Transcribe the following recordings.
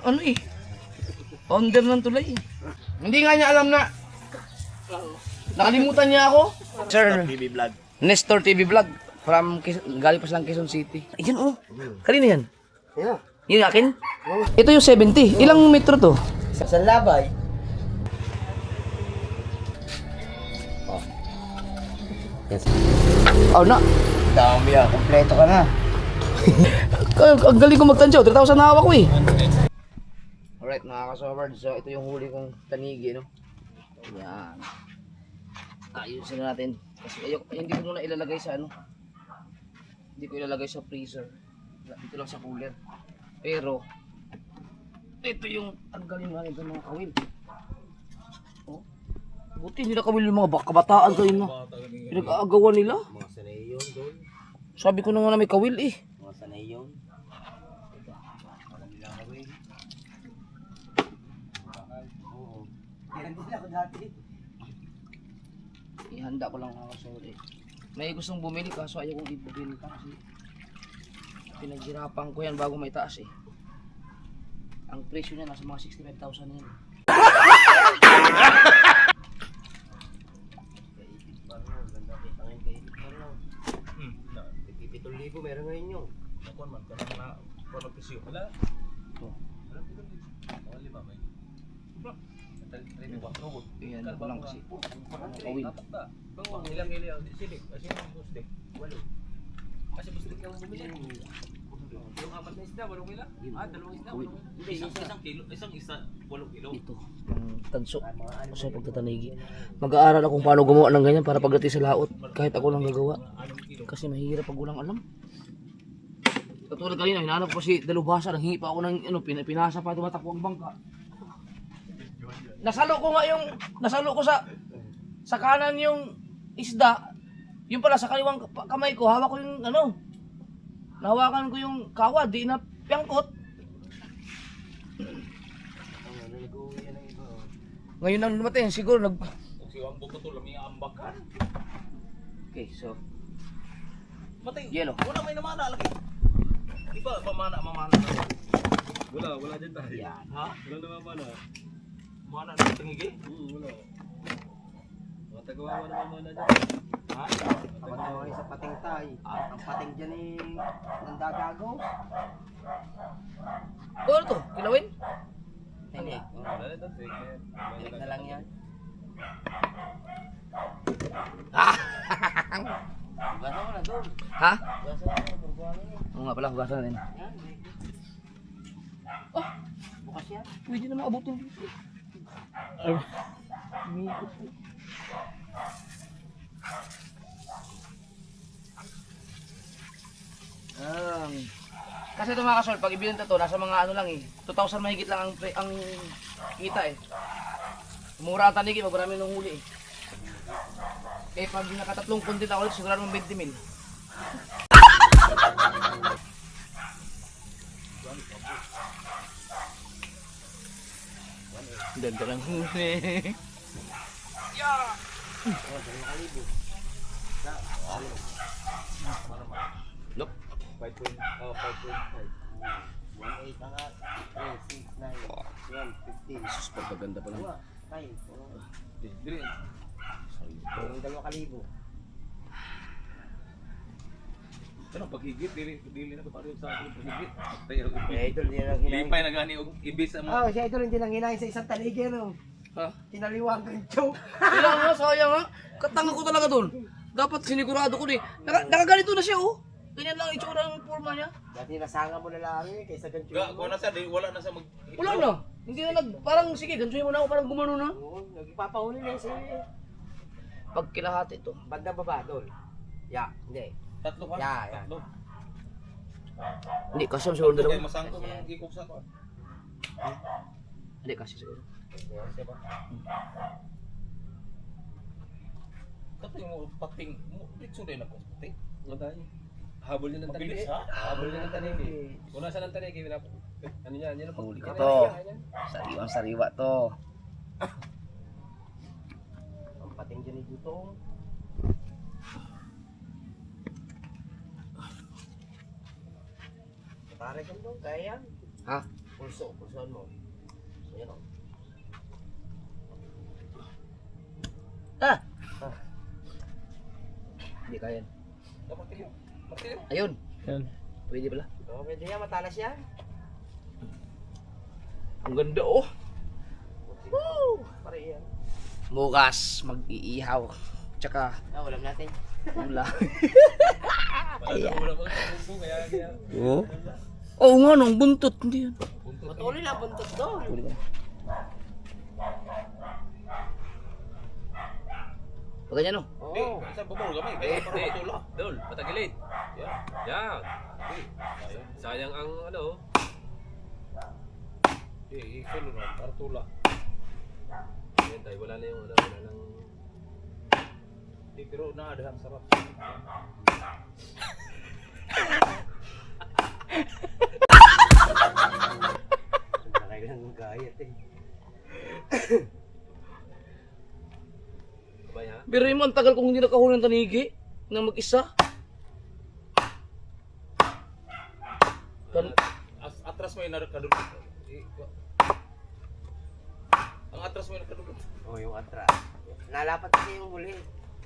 ano eh. Founder ng tulay eh. Hindi nga niya alam na nakalimutan niya ako. Sir, TV vlog. Nestor TV Vlog. Galing pa silang Quezon City. Ayan oh. Kanina yan? Yeah. Yun akin? Ito yung 70. Ilang metro to? Sa labay. Yes. Oh na. Dami ah. Kompleto ka na. Ang galing ko magtansyaw. 3,000 na hawak ko eh. Alright mga kasobard. So ito yung huli kong tanigi no. Ayan. Ayusin natin. Kasi hindi ko muna ilalagay sa ano. Hindi ko ilalagay sa freezer. Dito lang sa cooler. Pero ito yung tanggalin nga nito mga kawil. Oh. Buti hindi nakawil yung mga kabataan kayo na. Pinag-aagawan nila. Mga sanay yun doon. Sabi ko na nga na may kawil eh. Mga sanay yun. Walang nila kawil. Oo. Yan din ako dati. Ihanda ko lang ako sa uli. May gustong bumili kaso ayaw kong ibili kasi pinaghirapan ko yan bago may taas eh. Ang presyo niya nasa mga 65,000 yan. Libo meron ngayon yung. Nakon man kanang na kono presyo. Wala. Oh. Wala ko dito. Wala lima may. Tari ba ko. Iyan ko lang kasi. Kawil. Kung ilang ilang silik, kasi ang busdik. Walo. Kasi busdik lang bumili. Yung apat na isda, 8 kilo. Dalawang isda, 8 kilo. Isang kilo, isang isa, 8 kilo. Ito, yung tanso. Sa pagtatanigi. Mag-aaral akong paano gumawa ng ganyan para pagdating sa laot. Kahit ako lang gagawa. Kasi mahirap pag walang alam. Katulad kanina, hinahanap ko si Dalubhasa. Nanghingi pa ako ng pinasa pa tumatakbo ang bangka. Nasalo ko sa kanan yung isda. Yung pala sa kaliwang kamay ko, hawak ko yung nahawakan ko yung kawa, di na piyangkot. Ngayon ang dumating, siguro Kung siwang buko to lami ambakan. Okay, so Matay. Yelo. Wala may namana lagi. Di ba mamana na. Wala dyan tayo. Yan. Ha? Wala na mamana. Mana na tingigi? Wala. Matagawa na mamana dyan. Ha? Matagawa sa pating tay. Ang pating dyan eh, nandagago. ano to? Kilawin? Hindi. Wala na dyan. Balik na lang yan. Gasa mo na doon. Ha? Gasa mo na doon. Oo nga pala, hugasan natin. Yan. Oh, Bukas yan. pwede na maabutin dito. Umikot po. Kasi ito mga kasol, pag ibinenta to, nasa mga ano lang eh. 2,000 mahigit lang ang kita eh. Mura ang tanigi, pag marami nung huli eh. Eh pag nakatatlong content ako ulit, sigurado mong 20 mil. Ganda lang huli. Look. 5.5. 1.8 na nga. 3, 6, 9, 12, 15. Sus, pagkaganda pa lang. Kain. Dire. Yung 2,000. Pero paghigit dili na ko pareho sa akin paghigit. Tayo. Eh, idol din ang hinahin. Lipay na gani og ibis mo. Oh, si idol din ang hinahin sa isang tanigi, no? Ha? Kinaliwang kang chow. Ilang nga, sayang nga. Katanga ko talaga doon. Dapat sinigurado ko ni. Nakaganito na siya oh. Ganyan lang itsura ng forma niya. Dati nasanga mo na lang eh, kaysa gancho. Ko na sa wala na sa mag Wala na. Hindi na parang sige, gansuhin mo na ako, parang gumano na. Oo, nagpapahuli na siya. Pag kilahati ito. Banda baba, dol. Ya, hindi. tatlo ka. Yeah. Tatlo. Hindi, kasi siguro Kaya dalawa. masangko man ang gikok sa ko. Hindi, kasi siguro. Kapag mo pating mo ditso din ako pating. Matay. Habol din ng tanigi. Mabilis, ha? Habol din ng tanigi. Kung nasa ng tanigi, ano yan? Yan ang Huli ko to. Sariwang-sariwa to. Ang pating dyan dito. Pare ka doon, kaya yan. Ha? pulsohan mo. Ayan o. Ah! Hindi kaya. Ayun. Yan. Pwede pala. Oh, pwede yan, matalas yan. Ang ganda oh. Woo! Pare yan. Bukas mag-iihaw. Tsaka Ulam natin. wala. Wala ko sa puso, kaya Oo. Oo nga nung buntot. Hindi yan. Matuloy lang buntot doon. Pwede ka. Pag ganyan no? Oo. Saan bumulong kami? Kaya parang matula. Dol, patagilid. Yan. Yan. Sayang ang ano. Ikulo na, partula. Yan tayo, wala na yung ano, wala nang... Pero na, ada ang sarap. Nakailan ng gayat eh. Kabay ha? Pero yung ang tagal kong hindi nakahuli ng tanigi na mag-isa. Atras mo yung nakadulog. Ang atras mo yung nakadulog. Oh, yung atra. Nalapat kasi yung huli.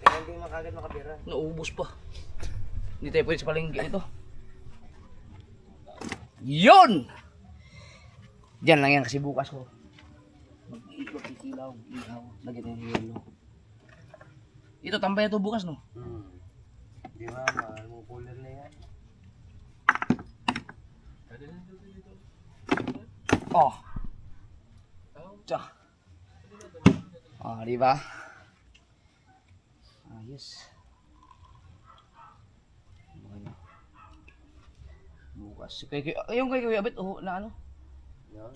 Kaya hindi makagad makabira. Naubos pa. Hindi tayo pwede sa palengke nito. Yun! Diyan lang yan kasi bukas ko. Mag-iikot, ikilaw, ihaw. Lagyan ng yelo. Ito, tambay na ito bukas, no? Di ba, mahal mo cooler na yan. Oh. Tsa. Ah, di ba? Ayos. Bukas. Yung kay Kuya Abet, oh, na ano? Yan.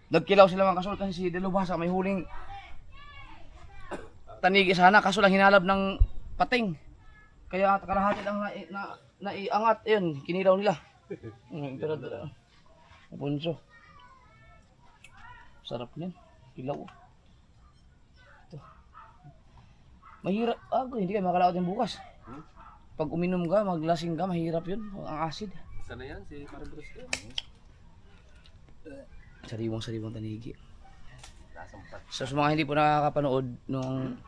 Nagkilaw sila mga kasul kasi si Delubasa may huling tanigi sana kaso lang hinalab ng pating. Kaya kalahati lang naiangat. Ayun, kinilaw nila. Pero punso. Sarap niyan. Kilaw. Ito. Mahirap. Hindi kayo makalaot yung bukas. Pag uminom ka, maglasing ka, mahirap yun. Ang acid. Sana yan, si Parang Bruce ko. Sariwang tanigi. So, sa mga hindi po nakakapanood nung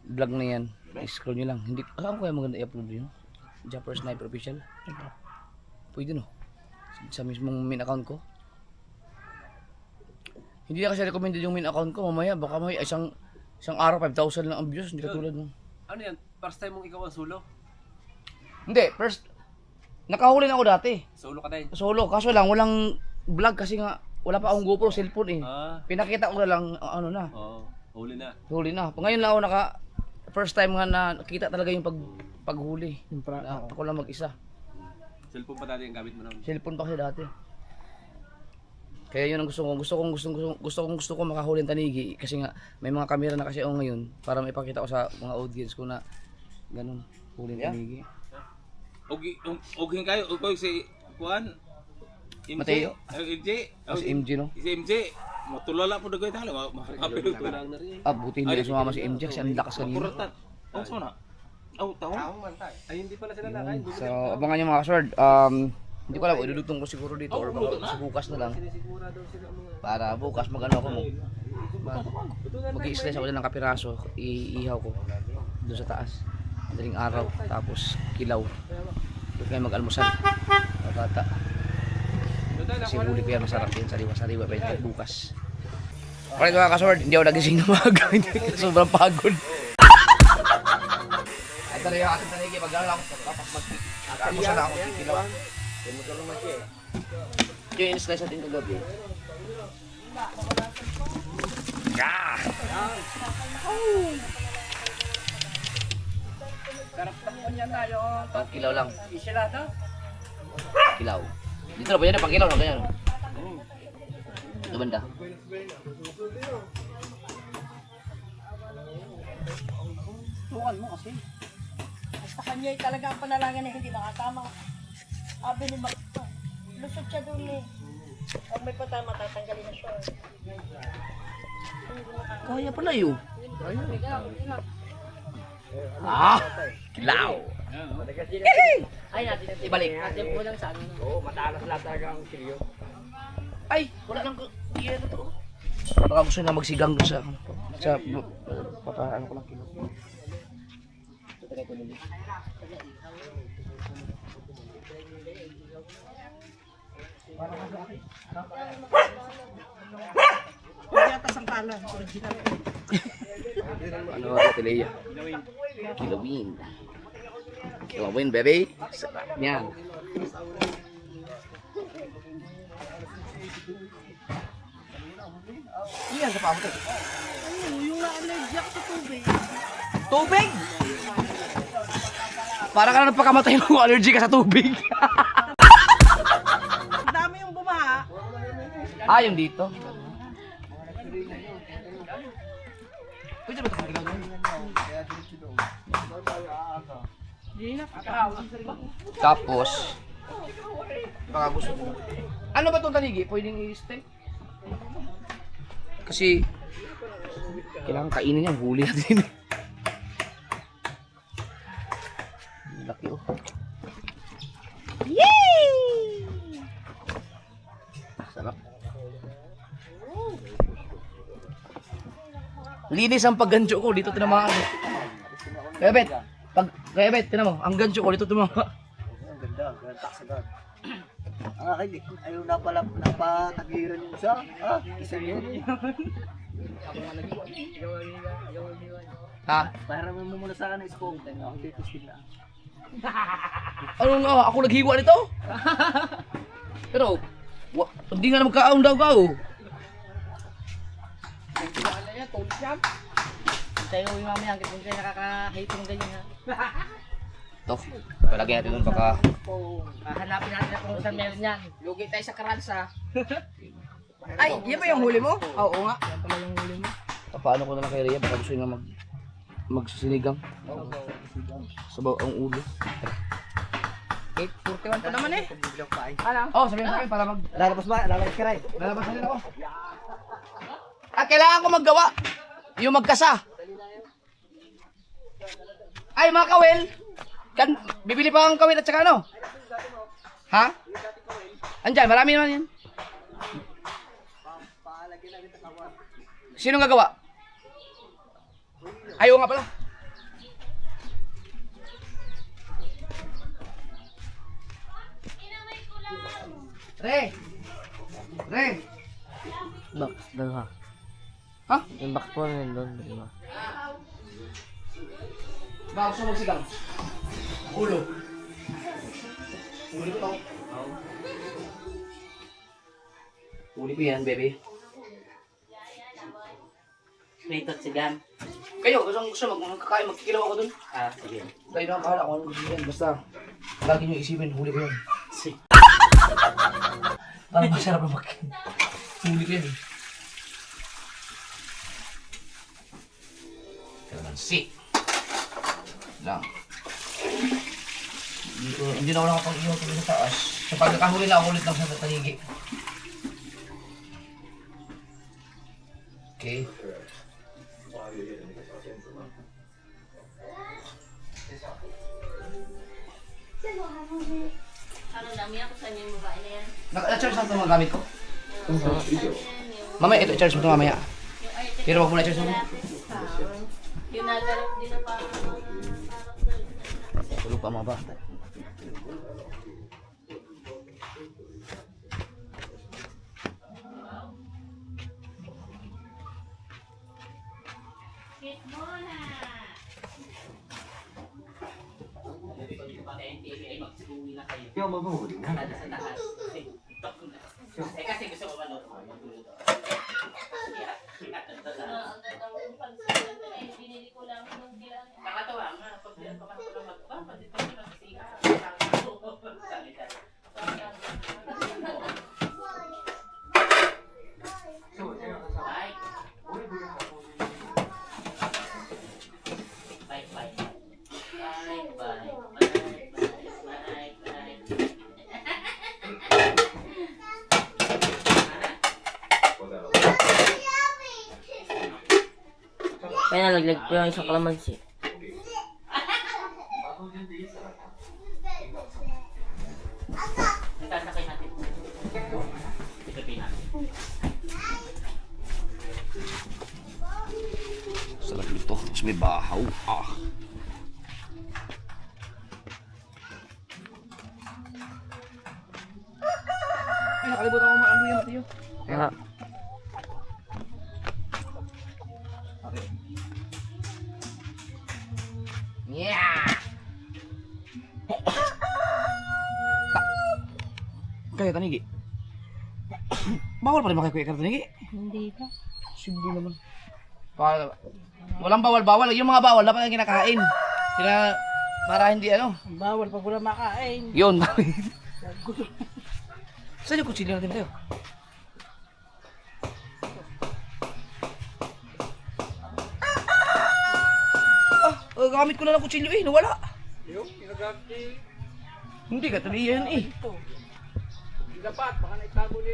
vlog na yan, scroll nyo lang. Hindi, saan ko kaya maganda i-upload yun? Jumper Sniper Official. Pwede no? Sa mismong main account ko. Hindi na kasi recommended yung main account ko. Mamaya baka may isang araw 5,000 lang ang views. Hindi katulad nung... Ano yan? First time mong ikaw ang solo? Hindi, first... Nakahuli na ako dati. Solo ka din? Solo. Kaso lang, walang vlog kasi nga wala pa akong GoPro cellphone eh. Pinakita ko na lang ano na. Oo. Huli na. Huli na. Ngayon lang ako first time nga na nakita talaga yung paghuli. Ako lang mag-isa. Cellphone pa dati ang gamit mo naman. Cellphone pa kasi dati. Kaya yun ang gusto ko makahuli ng tanigi kasi nga may mga camera na kasi ako ngayon para maipakita ko sa mga audience ko na ganun huli ng tanigi. Uging kayo, ugay si Juan. Mateo. MJ. Si MJ no? Si MJ. Matulala po dagay talo. Mapapilo ko lang na rin. Buti hindi na sumama si MJ kasi ang lakas kanina. Kuratan. Oh, sana. Oh, taon. Ay, hindi pala sila nakain. So, abangan nyo mga kasword. Hindi ko alam, idudugtong ko siguro dito or baka bukas na lang. Para bukas mag-ano ako mo. Mag-i-slice ako ng kapiraso, iihaw ko doon sa taas. Madaling araw, tapos kilaw. Doon kayo mag-almusal. Bata. Kasi huli ko yan, masarap yan. Sariwa-sariwa pa yun bukas. Alright mga kasword, hindi ako nagising na umaga. Sobrang pagod. Ay talaga yung aking tanigi, mag-alala ako. Tapos mag-almusal na ako, kilaw. Yung in-slice natin kagabi. Kilaw lang. Kilaw. Dito na po yan, pang-kilaw na ganyan. Ito banda. Tukan mo kasi. Basta kanya talaga ang panalangin na hindi nakatama. Sabi ni Mag... Lusot siya doon eh. Pag may patama, tatanggalin na siya. Kaya pala yun. Kilaw. Ay, natin ibalik. Natin po lang sa ano. Oo, matalas lahat talaga ang kilyo. Ay, wala nang iyan to. Baka gusto na magsigang doon sa ano ko lang kilo. Hindi yata sangkalan. Original. Ano ang Tilea? Kilawin. Kilawin, baby. Sarap niyan. Iyan sa pamutay. Yung na-allergy ako sa tubig. Tubig? Para ka na nagpakamatay mo, allergy ka sa tubig. Ang dami yung bumaha. Ah, yung dito. Pwede ba ito gagawin? Tapos, baka gusto mo. Ano ba itong tanigi? Pwedeng i-steak? Kasi, kailangan kainin niya. Huli natin. Laki oh. Yay! Sarap. Linis ang paggancho ko. Dito tinamaan. Kaya bet, tinan mo. Ang gancho ko dito tinamaan. Ang ganda. Ganda sa ganda. Ang akin, ayaw na pala napatagiran yung isa. Isa yun. Ha? Pahiramin mo muna sa akin ng spoon. Ako dito sila. Ano nga? Ako naghiwa nito? Pero, hindi nga na magkaaundaw-gaw. Tayo yung mamaya kung kayo nakaka-hate ng ganyan ha. Ito, palagay natin doon baka... Hanapin natin kung saan meron yan. Lugi tayo sa karansa. Ay, yan ba yung huli mo? Oo nga. Yan pala yung huli mo. Paano ko na lang kay Rhea? Baka gusto niya magsisinigang. Sabaw ang ulo. 8:41 pa naman eh. Ano? Oh, sabihin sa akin para Lalabas ba? Lalabas ka rin. lalabas na rin ako. Ah, kailangan ko maggawa. Yung magkasa. Ay, mga kawel. Bibili pa ang kawil at saka ano? Ha? Andyan, marami naman yan. Sino gagawa? Ayaw nga pala. Re! Box, dalawa. Ha? Yung box po na doon. Baka gusto magsigang. Ulo. Uli ko to. Uli ko yan, baby. Prito at sigan. Kayo, gusto magkakain, magkikilaw ako dun. Sige. Kayo na ang bahala kung ano gusto nyo yan. Basta, lagi nyo isipin, huli ko yan. Parang masarap na huli ko yan eh. Kalamansi. Lang. Hindi na ako nakapag-ihaw tuloy sa taas. Sa pagkakahuli na ako ulit lang sa tanigi. Okay. Ano dami ako sa inyo yung babae na yan? Na-charge na ito mga gamit ko? Mamaya, ito i-charge mo ito mamaya. Pero wag mo na i-charge mo. Yung nagarap din na parang Tulog pa mga bata. Yung mabuhuli na. Kasi gusto ko manood. binili ko lang nung bilang. Nakatawa nga. Pag dito na magsiya. Kaya nalaglag ko yung isang kalamansi. Sasakay natin. Ito pinag. Tapos may bahaw. Ay, nakalimutan ko maano yung matiyo. Ah, Okay. Yeah! Kaya tanigi. Bawal pa rin makikuya ka tanigi. Hindi ka. Siguro naman. Walang bawal-bawal. Yung mga bawal dapat ang kinakain. Kaya para hindi ano. Bawal pag wala makain. Yun. Saan yung kutsilyo natin tayo? Gamit ko na ng kutsilyo eh. Nawala. Yung pinagagti. Hindi ka taliyan eh. Dapat, baka naitago ni...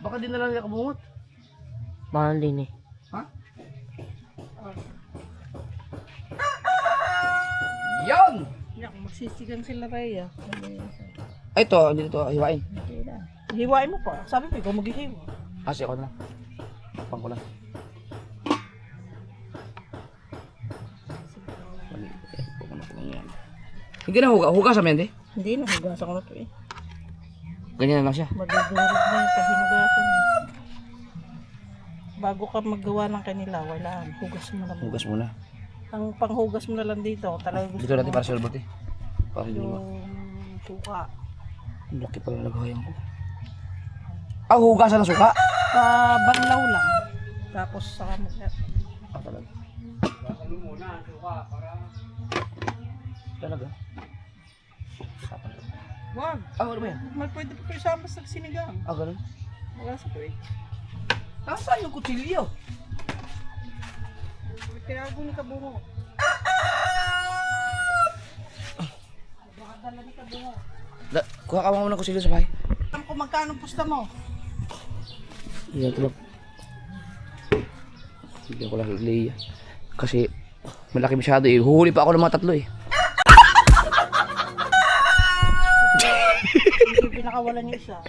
Baka din na lang nila kabungot. mahal din eh. Ha? Yan! Yak, magsisigang sila Rhea. Ay, ito. Hindi ito. Hiwain. Hiwain mo pa. Sabi ko, ikaw maghihiwa. Kasi ako na lang. Pang ko lang. Hindi na hugasan mo yan, di? Hindi na, hugasan ko na ito eh. Ganyan na lang siya. Magdudurog na yung pahinugasan mo. Bago ka maggawa ng kanila, wala. Hugas mo na muna. Hugas muna. Ang panghugas mo na lang dito, talaga gusto Dito natin mo para sa ulbot eh. Para hindi yung ma... suka. Ang laki pala naghahayan ko. Ah, hugasan ng suka? Banlaw lang. Tapos saka mo. Ah, talaga. Talaga? Wag. Ah, ano ba yan? May pwede pa isama sa sinigang. Ah, ganun? Wala sa tuwing. Nasaan yung kutsilyo? Tinago ni Kabungo. Baka dala ni Kabungo. Kuha ka mo ng kutsilyo sa bahay. Alam ko magkano pusta mo? Iyan tulog. Bigyan ko lang kay Leia. Kasi malaki masyado eh. Huhuli pa ako ng mga tatlo eh. Hindi pinakawalan niyo isa.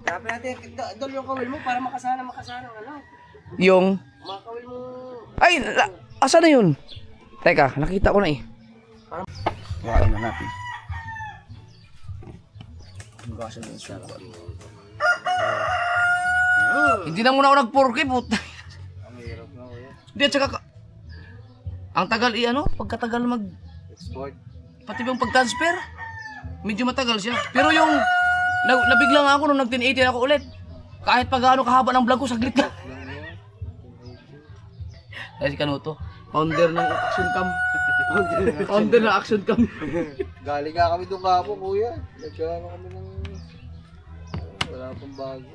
Dapat natin, doon yung kawil mo para makasana ano. Yung... Mga kawil mo. Ay! Asa na yun? Teka, nakita ko na eh. Kuhain na natin. Hugasan ng suka. Hindi na muna ako nag-porky, puta. Ang hirap na kuya. Hindi, at saka... Ang tagal ano? Pagkatagal Export. pati yung pag-transfer. Medyo matagal siya. Pero yung... nabigla nga ako nung nag-1080 ako ulit. Kahit pa gaano kahaba ng vlog ko, saglit lang. Ay, si Kanuto. Founder ng Action Cam. Founder ng Action Cam. Galing nga kami doon kahapon kuya. Nagkaano kami ng... wala pang bago.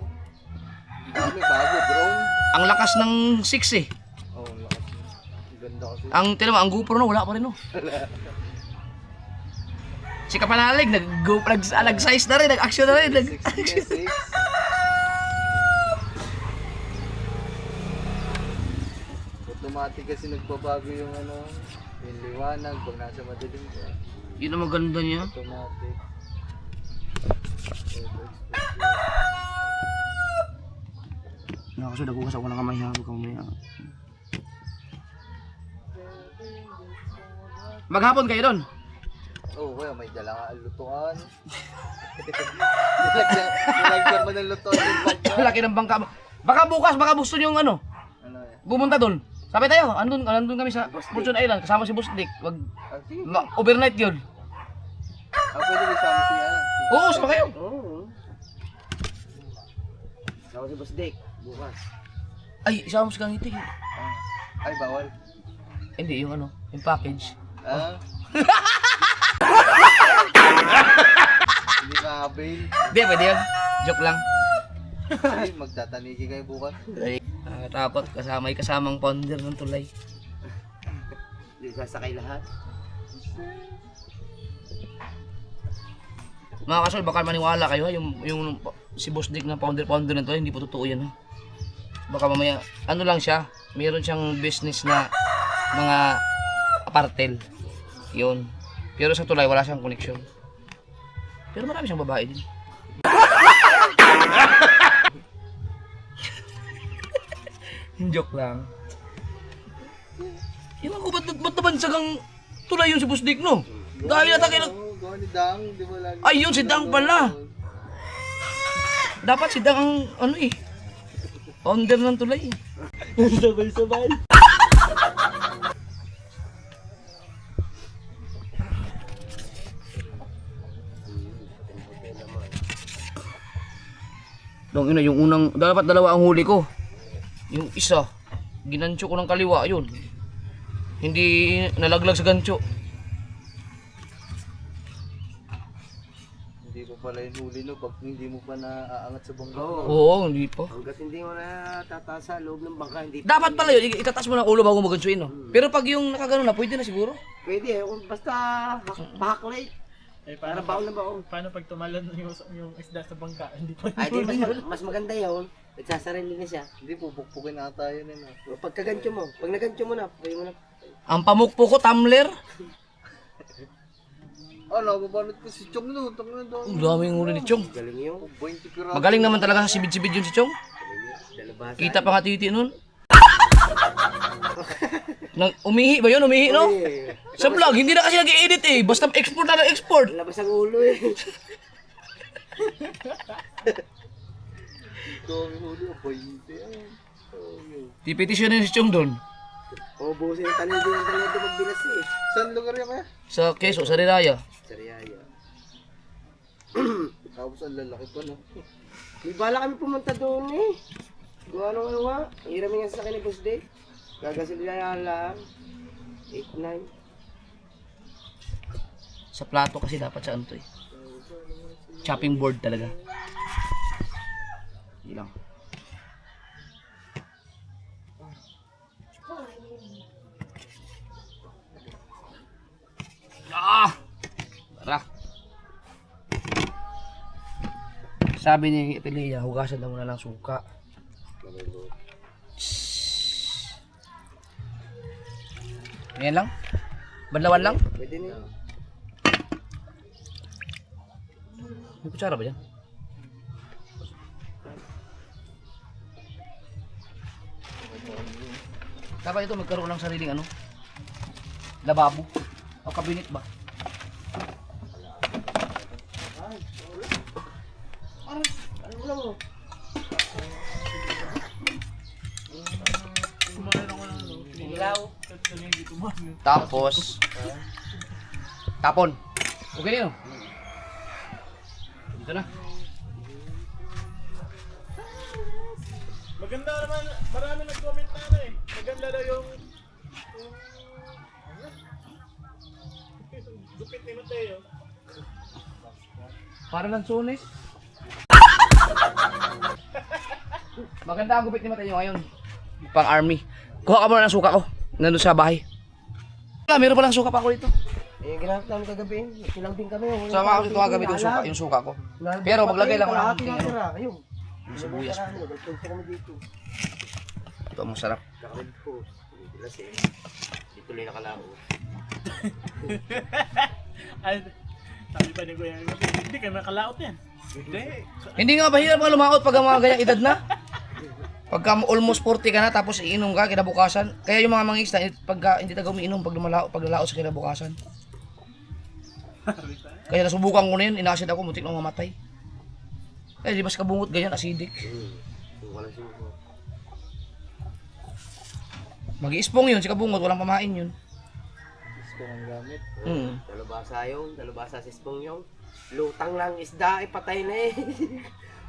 Kami bago, drone. Ang lakas ng 6 eh. Oh, ang lakas. Ang ganda kasi. Ang tinama, ang GoPro no, wala pa rin no. Si Kapanalig, nag-size na rin, nag-action na rin. 6. Automatic kasi nagbabago yung ano, yung liwanag pag nasa madilim ka. Yun ang maganda niya. Automatic. Nakakaso, naghugas ako ng kamay ha. Huwag kang may... Maghapon kayo doon. Oo, kuya, may dala nga ang lutuan. Nilagyan mo ng lutuan yung bag mo. Laki ng bangka. Baka bukas, baka gusto nyo yung ano, Ano yan? pumunta doon. Sabi tayo, andun kami sa Fortune Island, kasama si Boss Dick. Ah, sige. Overnight yun. Pwede isama siya. Oo, sama kayo. Oo. Sama si Boss Dick, bukas. Ay, isama mo si Kang Itik. Ay, bawal. Hindi, yung ano, yung package. Ah? Hindi ka avail. Hindi, pwede yun. Joke lang. Ay, magtatanigi kayo bukas. Takot, kasamang founder ng tulay. Hindi sasakay lahat. Mga kasol, baka maniwala kayo ha, yung si Boss Dick na founder ng tulay, hindi po totoo yan ha. Baka mamaya, ano lang siya, mayroon siyang business na mga apartel. Yun. Pero sa tulay, wala siyang connection. Pero marami siyang babae din. Joke lang. Iwan ko, ba't nabansag ang tulay yun si Busdik, no? Dahil yata kayo... Oo, gawa ni Dang, di ba lagi? Ay, yun, si Dang pala. Dapat si Dang ang, ano eh, founder ng tulay. Sabay-sabay. Dong ina, yung unang, dapat dalawa ang huli ko. Yung isa, ginansyo ko ng kaliwa, yun. Hindi nalaglag sa gancho. Hindi pa pala yung huli no, pag hindi mo pa naaangat sa bangka. Oo, hindi pa. Hanggat hindi mo na tataas sa loob ng bangka, hindi Dapat pala yun, itataas mo ng ulo bago magansyoin, no? Pero pag yung nakagano na, pwede na siguro. pwede. Kung basta bahaklay. Eh, Para baon na baon. Paano pag tumalon yung isda sa bangka? Hindi pa Ay, di, mas maganda yun. Nagsasarili na siya. Hindi, pupukpukin ata yun eh. No? O, pagkagantyo mo, pag nagantyo mo na, pwede mo na. Ang pamukpo ko, tumbler. Nababalot ko si Chong no, tangin na doon. Ang daming huli ni Chong. Galing yun. 20 piraso. Magaling naman talaga sa sibid-sibid yun si Chong. Dalabasa. Kita pa nga titi nun. Umihi ba yun? Umihi, no? Sa vlog, hindi na kasi nag-edit eh. Basta export na export. Labas ang ulo eh. Dami huli, 20. Tipetisyon na si Chong doon. O, buhusin yung talento magbilas eh. Saan lugar yan kaya? Sa Quezon, sa Riraya. Sariyaya. Tapos ang lalaki pa no. May bala kami pumunta doon eh. Kung ano nga. Hiramin nga sa akin ni Boss Dave. Gagasolina lang. 8-9. Sa plato kasi dapat sa ano to eh. Chopping board talaga. Hindi lang. Tara. Sabi ni Atelia, hugasan na muna ng suka. Ngayon lang? Banlawan lang? Pwede na yun. May kutsara ba yan? Dapat ito magkaroon ng sariling ano? Lababo? O kabinet ba? Tapos tapon. Okay na yun. Dito na. Maganda naman, marami nag-comment na ano eh. Maganda daw yung gupit ni Mateo. Para ng sunis. Maganda ang gupit ni Mateo ngayon. Pang army. Kuha ka muna ng suka ko. Nandun sa bahay. Meron palang suka pa ako dito. Eh, ginamit namin kagabi. Silang din kami. Sama ako dito kagabi yung suka ko. Pero maglagay lang ako ng konting ano. Ayun. Yung sibuyas po. Nagpunta kami dito. Ito ang masarap. Kakalid ko. Bilas eh. Dito lang nakalao. Ay, sabi pa ni Kuya, hindi kayo makalaot yan. Hindi. Hindi nga mahirap nga lumaot pag ang mga ganyang edad na. Pagka almost 40 ka na tapos iinom ka kinabukasan. Kaya yung mga mangisda pagka hindi taga umiinom pag lumalaot sa kinabukasan. Kaya nasubukan ko na yun, inasid ako, muntik nang mamatay. Eh di mas kabungot ganyan, acidic. Wala siguro. Mag-iispong yun, si kabungot, walang pamain yun. Gusto kong gamit. Dalubasa yun. Dalubasa si Spong yung. Lutang lang isda, ipatay na eh.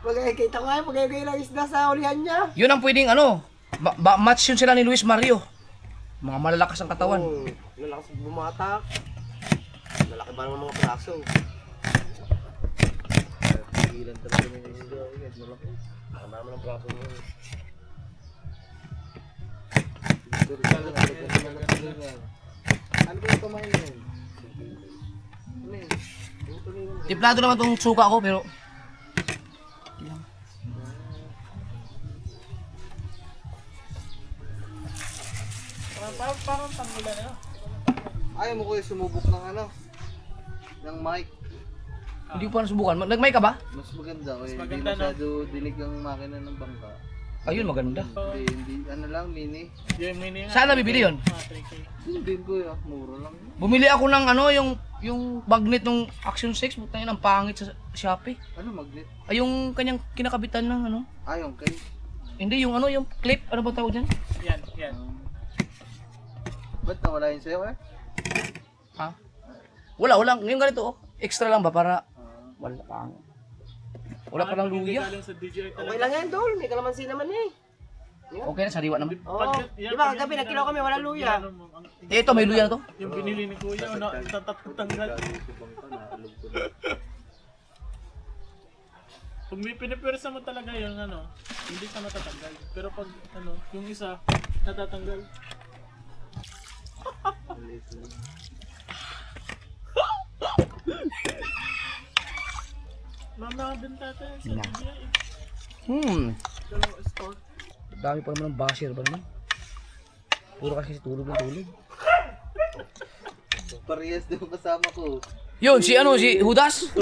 Magkikita ko nga, magkikita lang isda sa ulihan niya. Yun ang pwedeng ano, match yun sila ni Luis Mario. Mga malalakas ang katawan. Lalakas bumatak. Lalaki ba ng mga praso? Pigilan talaga ng isda. Malaki. Marami ng praso mo. Ano ba yung pamain mo yun? Timplado naman tong suka ko pero Parang tanggulan na. Ayaw mo kuya sumubok ng ano? Ng mic. hindi ko pa nasubukan. Nag-mic ka ba? Mas maganda. Mas maganda, hindi masyado dinig ang makina ng bangka. Ayun, maganda. Hindi, ano lang, mini. Yung mini nga. Saan nabibili yun? 3K. Hindi kuya, mura lang. Bumili ako ng ano, yung magnet ng Action 6, buta yun, ang pangit sa Shopee. Ano magnet? Ay, yung kanyang kinakabitan ng ano. Yung kay. Hindi, yung ano, yung clip, ano ba tawag dyan? Yan. Ba't nawala yun sa'yo eh? Ha? Wala. Yung ganito, oh. Extra lang ba para wala pang. Wala pa lang Hindi luya. galing sa DJI Okay talaga. lang yan, Dol. May kalamansi naman eh. Okay na, sariwa naman. Oo. Di ba, kagabi nagkilaw kami, wala luya. Eh, ito, may luya na to. Yung binili ni Kuya, tatatanggal. Pag may pinipwersa mo talaga yung ano, hindi ka matatanggal. Pero pag ano, yung isa, natatanggal. Mama, benta tayo sa DJI. Dalawa store. Dami pa naman ng basher ba naman? Puro kasi tulog ng tulog. Parehas din yung kasama ko. Yun, si Judas?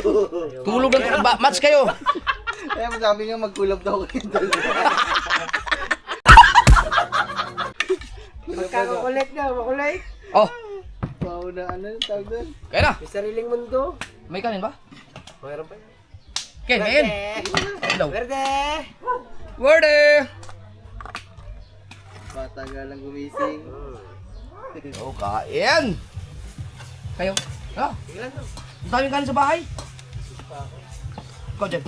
Tulog ng match kayo. Eh, sabi nga magkulab daw kayo doon. Magkakakulit na, makulay. Oh, Pauna, ano yung tawag doon? kaya na. May sariling mundo. May kanin ba? Mayroon pa yun. Ken. Hello. Verde! Worde! Bata nga lang gumising. Oh, kain! Kayo? Ha? Ilan to? Ang daming kanin sa bahay. Ikaw dyan.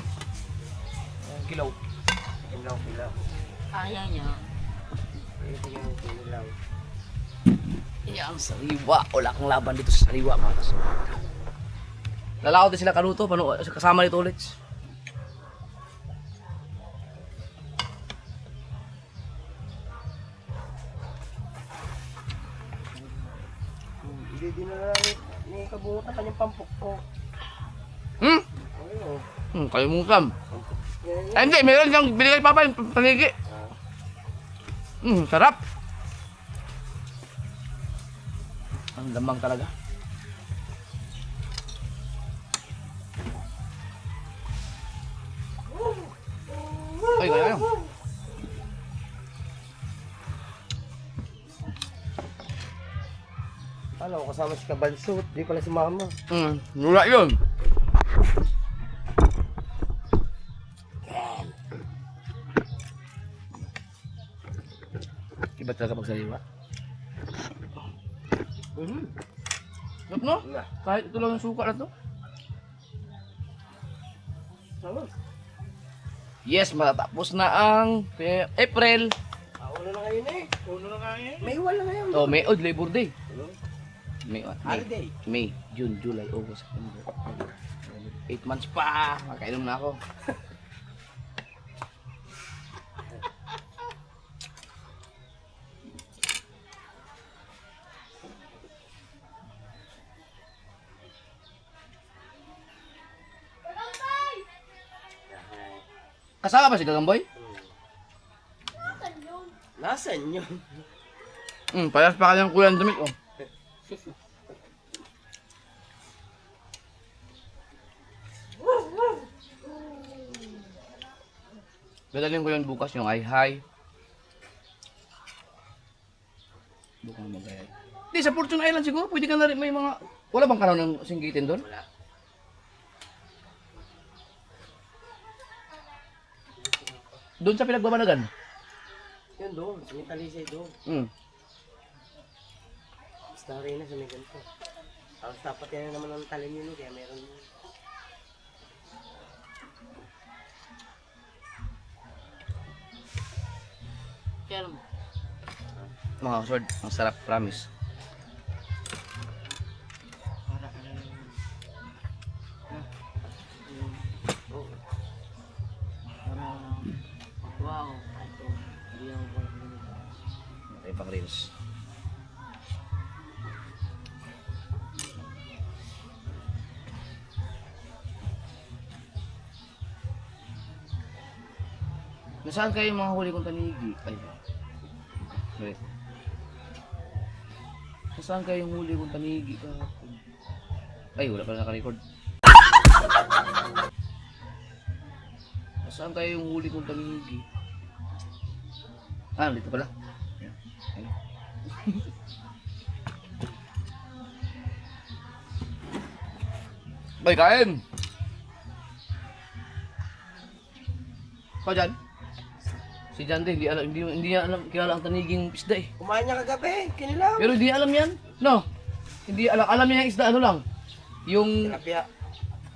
Kilaw. Pilaw. Kaya niya. Ito yung pilaw. Yan, sariwa. Wala kang laban dito sa sariwa, mga kasama. Lalakaw din sila kaluto, kasama nito ulit. Hindi din na lang ni kabungot ang kanyang pampukpok. Kalimutan. Ay, hindi, meron siyang binigay papa yung panigi. Sarap. Ang lamang talaga. Ay, kaya yun. Alam ko kasama si Kabansot, di pala si Mama. Nula yun. Iba talaga pag sariwa. Sarap no? Kahit ito lang yung suka na to. Yes, matatapos na ang April. Uno na ngayon eh. Uno na nga yan. May wala ngayon. Oh, May Labor Day. Holiday. May, June, July, August, September. 8 months pa. Makainom na ako. Kasama ba si Gagamboy? Nasaan yun? Parehas pa kanyang kulang damit, oh. Dadalhin ko yun bukas, yung hi-hi. Bukang magayay. Hindi, sa Fortune Island siguro, pwede ka na rin, may mga... Wala bang kanaw ng singgitin doon? Wala. Doon sa pinagbabanagan? Yun doon, sa may talisay doon. Basta rin na sa may ganito. Tapos dapat yan naman ang talim yun, kaya meron yun. Kaya mo. Mga sword, ang sarap, promise. Wow. Ito yung pang reels. Nasaan kayo yung mga huli kong tanigi? Ay, wait. Nasaan kayo yung huli kong tanigi kahapon? Ay, wala pala naka-record. Nasaan kayo yung huli kong tanigi? Ah, dito pala. Bay, kain! Ikaw dyan? Si Jan din, hindi niya alam, kilala ang taniging isda eh. Kumain niya kagabi, kinilaw. Pero hindi alam yan, no? Hindi alam niya yung isda, ano lang? Yung, Tilapia.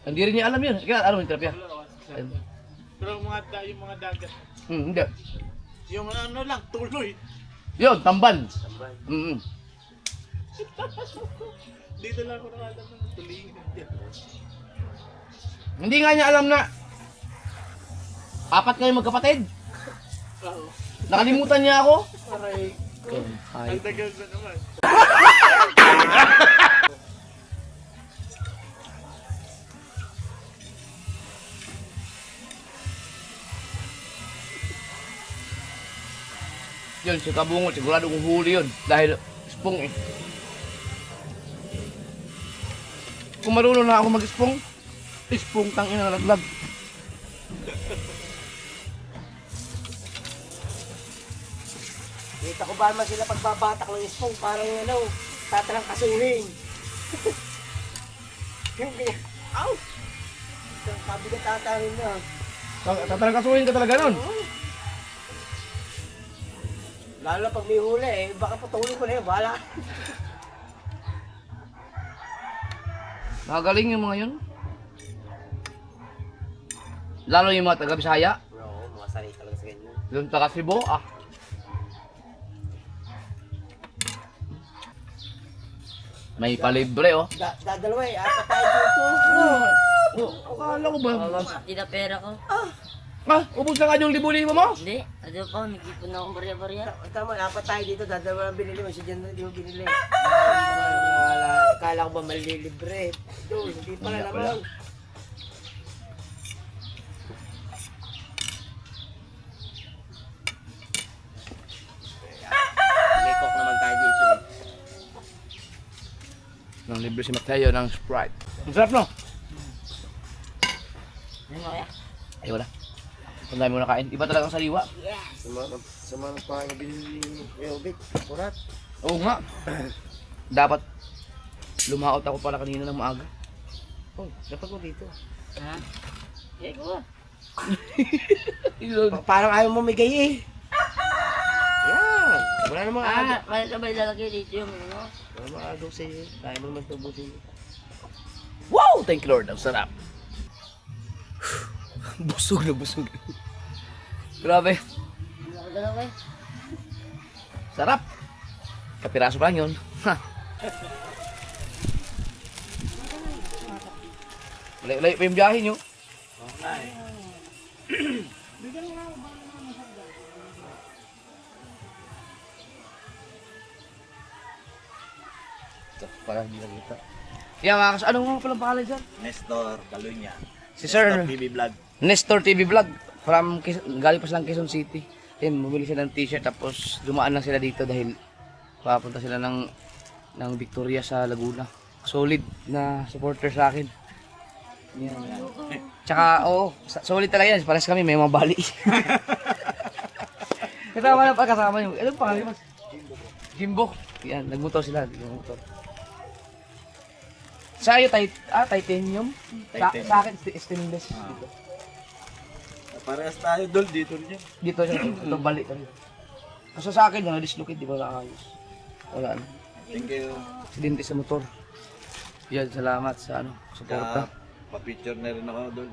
hindi rin niya alam yun. Kaya alam mo yung tilapia? Pero yung mga dagat, Hindi. yung ano lang, tuloy. Yun, tamban. Dito lang ako nakalaman ng tulingan dyan. Hindi nga niya alam na apat kayo magkapatid. Oo. Nakalimutan niya ako. Aray. Ay. Ang tagal na naman. Yun, si Kabungot, sigurado kong huli yun. Dahil spong eh. Kung marunong na ako mag-spong, spong tangina na laglag. Kita ko ba naman sila pagbabatak ng ispong, parang ano, tatarang kasuhin. Yung ganyan, aw! Sabi ka tatangin na. Tatalangkasuhin ka talaga nun. Lalo na pag may huli eh, baka patuloy ko na yun, bahala. Nakagaling yung mga yun. Lalo yung mga taga-Bisaya. Oo, mga sanay talaga sa ganyan. Yung taga-Cebu, ah. May palibre, oh. Dadalawa eh, apat tayo dito. Oh, akala ko ba? Hindi na pera ko. Ah, ubos na ka yung libo-libo mo? Hindi. Ano pa, nagipon na akong barya-barya. Tama, apat tayo dito, dadalawa lang binili mo. Si Jan na di mo binili. Akala ko ba malilibre? Doon, hindi pala Hindi pala. naman. May coke naman tayo dito eh. Nang libre si Mateo ng Sprite. Ang sarap, no? Ano kaya? Ay, wala. Ang dami mo nakain. Iba talagang sariwa. Sa mga pa na binili ni Robit, kurat. Oo nga. Dapat lumaot ako pala kanina ng maaga. Oh, dapat mo dito. Ha? Kaya ko. Yun. Parang ayaw mo migay eh. Yan. Wala namang agaw. Kaya sabay lalagay dito yung ano. Wala namang agaw sa'yo. Kaya mo naman tubusin. Wow! Thank you, Lord. Ang sarap. Busog na busog. Grabe. Dalawa eh. Sarap. Kapiraso pa lang yun. Ha. Layo pa yung biyahe nyo. Parang hindi nakita. Yeah, mga anong mga palang pangalan dyan? Nestor Calunya. Si Sir TV Vlog. Nestor TV Vlog. From galing pa silang Quezon City. Then bumili sila ng t-shirt tapos dumaan lang sila dito dahil papunta sila ng Victoria sa Laguna. Solid na supporter sa akin. Yan. Tsaka oo, solid talaga yan. Pares kami may mga bali. Kasama na pa kasama yung anong pangalan mas? Jimbo. Yan, nagmotor sila, nagmotor. Sa iyo titanium. Sa akin stainless dito. Parehas tayo dol dito rin yan. Dito siya, ito balik kami. Kaso sa akin, na-dislocate, di ba naayos? Wala na. Thank you. Aksidente sa motor. Yan, salamat sa suporta. Pa-picture na rin ako dol.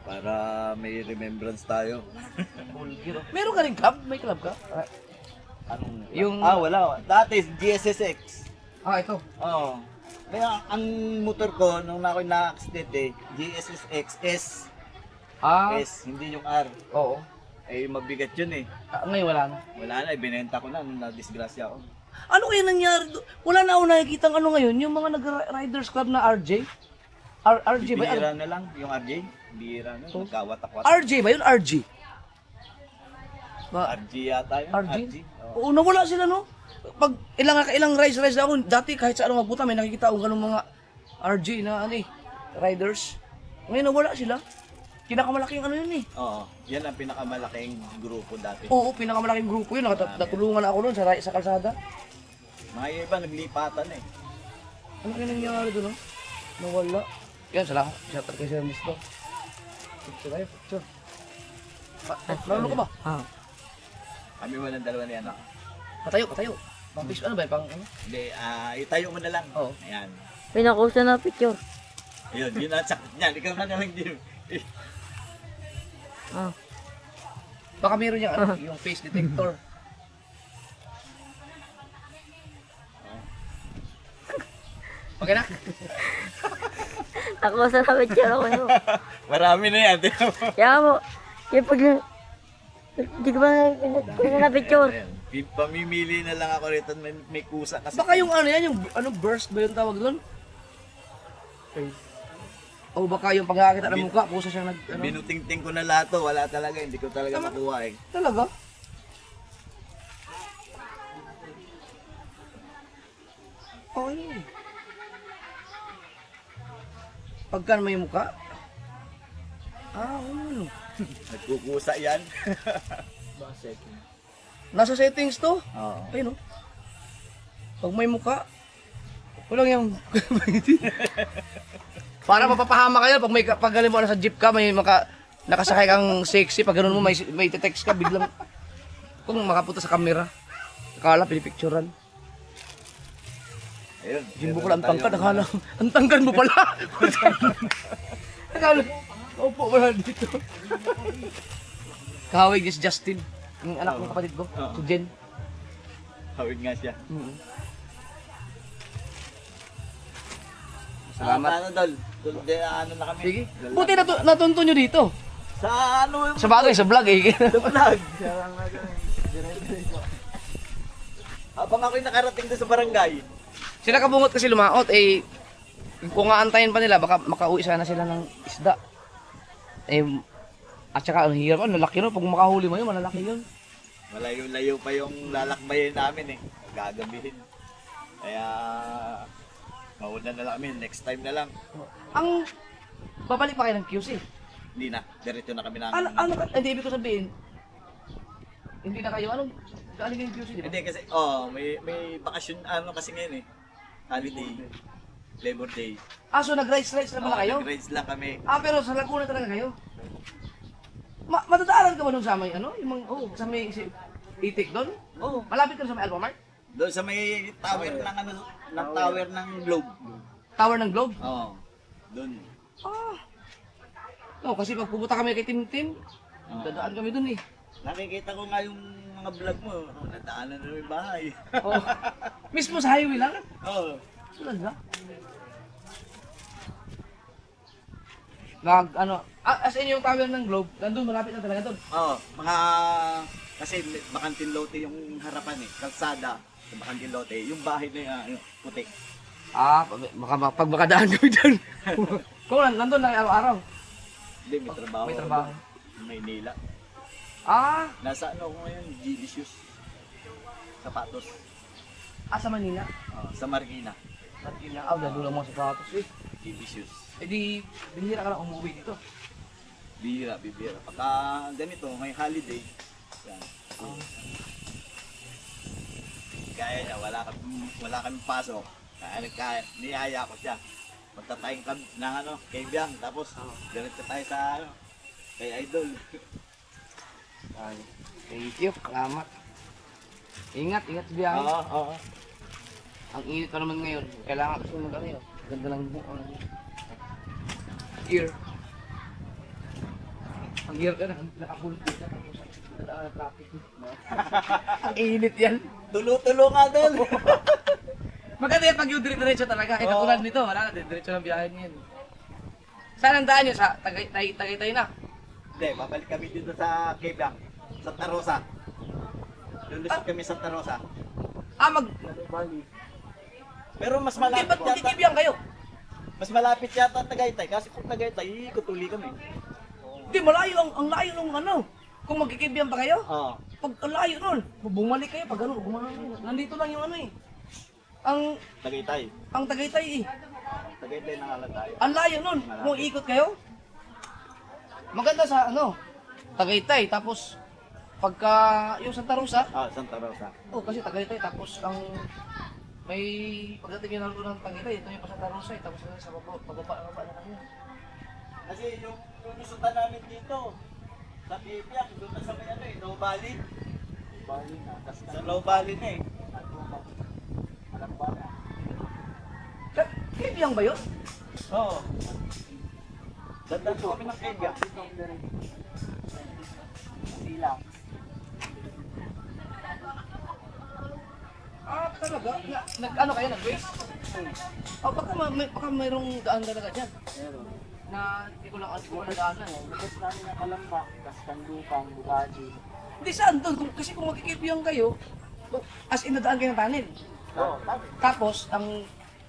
Para may remembrance tayo. Meron ka rin club? May club ka? Anong Yung- wala. Dati GSSX. Ito. Oo. Kaya ang motor ko nung ako'y na-accident GSSX S. S, hindi yung R. Oo. Eh mabigat yun eh. Ngayon wala na. Wala na, ibinenta ko na nung na-disgrasya ako. Ano kaya nangyari? Wala na ako nakikita ano ngayon, yung mga nag-riders club na RJ? RJ ba? Bihira na lang yung RJ. Bihira na. Nagkawatak-watak. RJ ba yun? RJ? RJ yata yun. RJ? Oo. Oo, nawala sila no? Pag ilang rides na ako, dati kahit sa anong magpunta, may nakikita akong ganung mga RJ na riders. Ngayon nawala sila. Pinakamalaking ano yun eh. Oo, yan ang pinakamalaking grupo dati. Oo, pinakamalaking grupo yun. Natulungan ako doon sa kalsada. Mga iba naglipatan eh. Ano kaya nangyari doon, no? Nawala. Yan, salamat. Shout out kay Sir Misto. Picture tayo, picture. Marunong ka ba? Kami walang dalawa ni anak. Patayo. Pang fish, ano ba? Pang ano? Hindi, itayo mo na lang. Oo. Ayan. Pinakusa na picture. Ayun, yun ang sakit niyan. Ikaw na lang din. Baka meron yung, ano, yung face detector. Okay na? Ako sa picture ako yun. Marami na yan. Kaya mo, kaya pag hindi ko ba na picture? Ayan. Pamimili na lang ako rito. May kusa kasi. Baka yung ano yan, yung ano, burst ba yung tawag doon? O baka yung pagkakita ng mukha, pusa siyang nag, ano? Binutingting ko na lahat to. Wala talaga. Hindi ko talaga makuha eh. Talaga? Oh, ano? Pagka may mukha? Ano? Nagkukusa yan. Nasa settings to? Oo. Ayun oh. Pag may mukha, walang yung... Para mapapahama kayo pag may pag galing mo na sa jeep ka, may nakasakay kang sexy, pag ganun mo may text ka biglang kung makapunta sa camera. Akala pinipicturean. Ayun. Jimbo ko lang ang tangkad, akala ang tangkad mo pala. Akala, upo pala dito. Kahawig is Justin, yung anak ng kapatid ko, si Jen. Hawig nga siya. Salamat. Ano dol? Ano na kami? Sige. Buti natunto nyo dito. Sa ano yung Sa bagay, sa vlog eh. vlog? Habang ako'y nakarating doon sa barangay. Sila kabungot kasi lumaot eh. Kung aantayin pa nila, baka makauwi sana sila ng isda. Eh, at saka ang hirap, ang lalaki nun. Pag makahuli mo yun, malalaki yun. Malayo-layo pa yung lalakbayin namin eh. Gagabihin. Kaya mauna na lang kami. Next time na lang. Ang babalik pa kayo ng QC. Hindi na. Diretso na kami ng... Hindi ibig ko sabihin. Hindi na kayo, anong galing yung QC, di ba? Hindi kasi, may bakasyon ano kasi ngayon eh. Holiday. Labor Day. So nag-rides na pala kayo? Nag-rides lang kami. Pero sa Laguna talaga kayo? Matadaanan ka ba nung sa may, ano? Yung mga, sa may itik doon? Oo. Malapit ka sa may Alpha Mart? Doon sa may tower ng ano, ng tower ng Globe. Tower ng Globe? Oo. Doon. Kasi pag pupunta kami kay Tim, dadaan kami doon eh. Nakikita ko nga yung mga vlog mo. Nadaanan na yung bahay. Mismo sa highway lang? Oo. Talaga? As in yung tower ng Globe, nandun, malapit na talaga doon. Oo. Kasi Bacantin Lote yung harapan eh. Kalsada sa Bacantin Lote. Yung bahay na yung puti. Pag makadaan kami doon. Kung nandun na araw-araw. Hindi, may trabaho. May trabaho. Maynila. Nasa ano ko ngayon? GB Shoes. Sapatos. Sa Manila? Sa Marikina. Nadulang mga sapatos eh. GB Shoes. Eh di, binihira ka lang umuwi dito. Bihira. Pagka ganito, may holiday. Yan. Kaya niya, wala kami pasok. Kaya niyaya ko siya. Magtatayang kami ng ano, kay Biang. Tapos, diretso tayo sa ano, kay Idol. Thank you, salamat. Ingat sa biyahe. Oo. Ang init pa naman ngayon. Kailangan kasi mag-ano yun. Ganda ng gear. Ang gear ka na, nakapulot ka. Traffic. Ang init yan. Tulo-tulo nga doon. Maganda yan pag yung diretso talaga. Katulad nito, wala na, diretso ng biyahe niyan. Saan ang daan nyo? Sa Tagaytay na? Hindi, babalik kami dito sa kay Biang. Santa Rosa. Lulusot kami sa Santa Rosa. Pero mas malapit Ba't yata. magkikibiyang kayo? Mas malapit yata ang Tagaytay. Kasi kung Tagaytay, ikutuli kami. Hindi, malayo ang layo ng ano. Kung magkikibiyang pa kayo, Oo. pag ang layo nun, bumalik kayo pag ano, nandito lang yung ano eh. Tagaytay. Ang Tagaytay eh. Tagaytay na nga lang tayo. Ang layo nun. Kung ikot kayo, Maganda sa ano, Tagaytay. Tapos, pagka yung Santa Rosa, Santa Rosa. kasi Tagaytay. Tapos, ang may pagdating yung naluto ng Tagaytay, ito yung pa Santa Rosa. Tapos, sa pagpapa na lang yun. Kasi yung lusutan namin dito, sa Bibiak, doon na sa may ano eh, Low Valley. Sa Low Valley na eh. Alam ba na? Kibiyang ba yun? Oo. Dandan po kami ng Kenya. Silang. Talaga? Ano kayo, nag-race? Baka mayroong daan talaga dyan. Na hindi ko lang nadaanan. Tapos namin ng Kalamba, Kastandupang, Bukati. Hindi saan doon? Kasi kung magkikipiyang kayo, as in nadaan kayo ng tunnel. Oo, Tapos,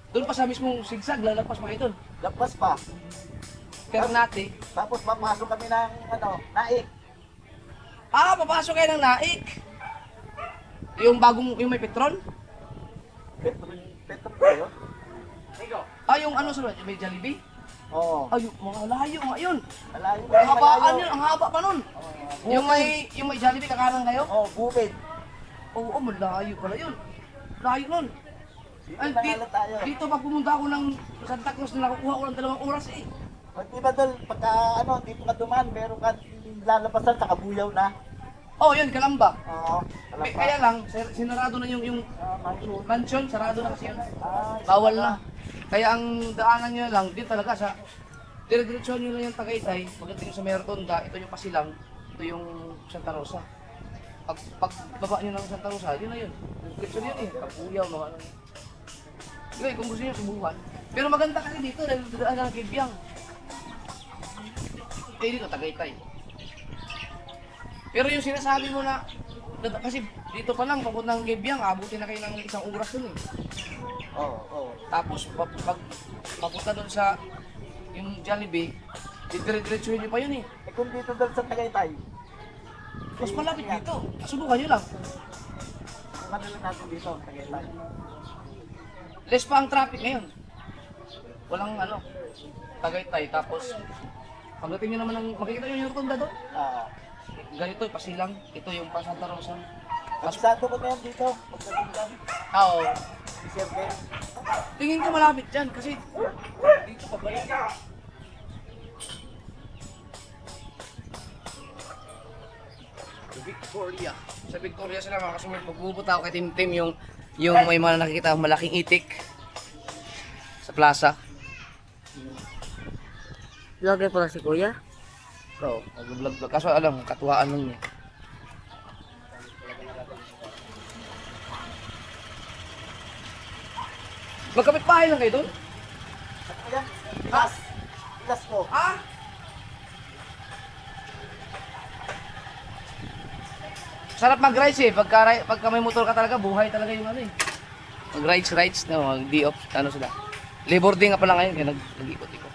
doon pa sa mismong sigsag, lalagpas pa kayo doon. Lapas pa. Pero nati, Tapos papasok kami ng naik. papasok kayo ng naik. Yung may petrol? Petro ba yun? Yung ano sa may Jollibee? Oo. Yung mga layo nga yun. Malayo. Ang habaan yun, ang haba pa nun. Yung may Jollibee kakanan kayo? Oo, bukid. Oo, malayo pala yun. Layo nun. Ay, Nangalan tayo. dito pag pumunta ako ng Santa Cruz na nakukuha ko ng 2 oras eh. Pag di ba dol, pagka di pa ka dumaan, meron ka lalabasan sa kabuyaw na. Yun, Kalamba. Oo. Alam pa. Kaya lang, sinarado na yung Mansion. mansion, sarado na kasi yun. Bawal na. Kaya ang daanan nyo lang, din talaga sa dire-diretso nyo lang yung Tagaytay, pagdating sa Mertonda, ito yung Pasilang, ito yung Santa Rosa. Pag baba nyo ng Santa Rosa, yun na yun. Diretso yun eh, Kapuyaw, mga ano. Sige, kung gusto nyo subukan. Pero maganda kasi dito, dahil dadaan ng Kibiyang. Dito, Tagaytay. Pero yung sinasabi mo na, kasi dito pa lang, papuntang Kibiyang, abutin na kayo ng 1 oras dun eh. Oo. Tapos pag papunta doon sa yung Jollibee, dire-diretsuhin nyo pa yun eh. Kung dito dol sa Tagaytay, Mas malapit dito. Subukan nyo lang. madali natin dito, Tagaytay. Less pa ang traffic ngayon. Walang Tagaytay. Tapos pagdating nyo naman ng, makikita nyo yung rotunda doon. Ganito, Pasilang. Ito yung pa Santa Rosa. Pasado ko na yan dito, pagdating dyan. Oo. Si Sir Ken. Tingin ko malapit dyan kasi dito pa balik. Victoria. Sa Victoria sila mga kasumit, magbubuta ako kay Tim yung may mga nakikita malaking itik sa plaza. Vlogger pala si Kuya. Oo, nag-vlog. Kaso alam, katuwaan lang niya. Magkapit bahay lang kayo doon? Ayan, Ilas. Ilas ko. Ha? Sarap mag-rides eh. Pagka may motor ka talaga, buhay talaga yung ano eh. Mag-rides, no, mag-day off, sila. Labor Day nga pala ngayon, kaya nag-ikot-ikot.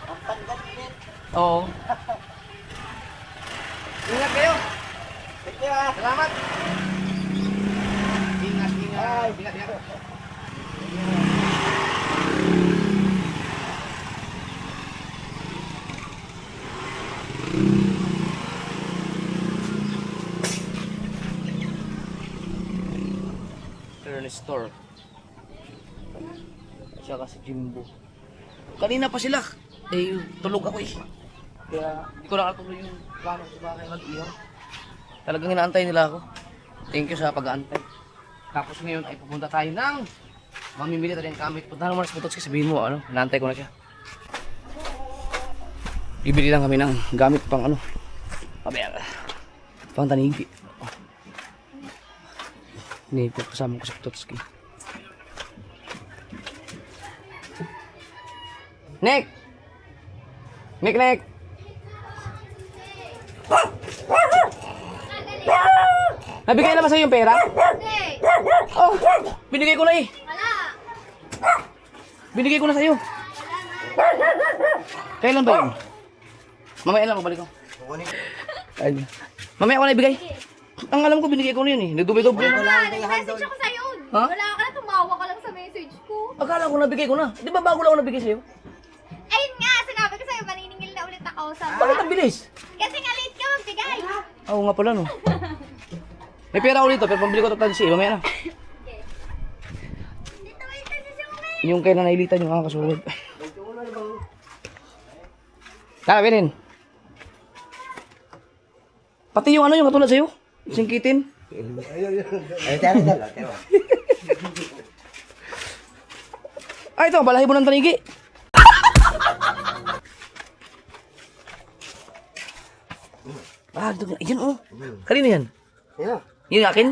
Ang tanggal-init. Oo. Ingat kayo. Thank you ah. Salamat. Ingat. Ingat. Store. Tsaka si Jimbo. Kanina pa sila. Tulog ako eh. Kaya hindi ko nakatuloy yung plano sa bahay mag-ihaw. Talagang inaantay nila ako. Thank you sa pag-aantay. Tapos ngayon ay pupunta tayo ng mamimili tayo ng gamit. Punta naman sa Putots, sabihin mo, inaantay ko na siya. Bibili lang kami ng gamit pang pang tanigi. Ini po kasama ko sa Putotski. Nick! Nabigay na ba sa'yo yung pera? Hindi. Oh, binigay ko na eh. Wala. Binigay ko na sa'yo. Kailan ba yun? Mamaya lang, mabalik ko. Ay. Mamaya ko na ibigay. Ang alam ko, binigay ko na yun eh. Nagdoble-doble na. Wala. Nag-message ako sa'yo. Ha? Wala ka na, tumawa ka lang sa message ko. Akala ko nabigay ko na. Di ba bago lang ako nabigay sa'yo? Ayun nga, sinabi ko sa'yo, maniningil na ulit ako. makausap. Bakit ang bilis? Kasi nga late ka magbigay. Oo nga pala no. May pera ako dito, pero pambili ko ito tansi. Mamaya na. Dito may kasi si Umay. Yung kaya na nailitan yung kakasunod. Kakabinin. Pati yung ano yung katulad sa'yo. Singkitin. Ay, tara. Ay, ito, balahibo ng tanigi. Ito, yan oh. Kanina yan? Yeah. Yun yung akin?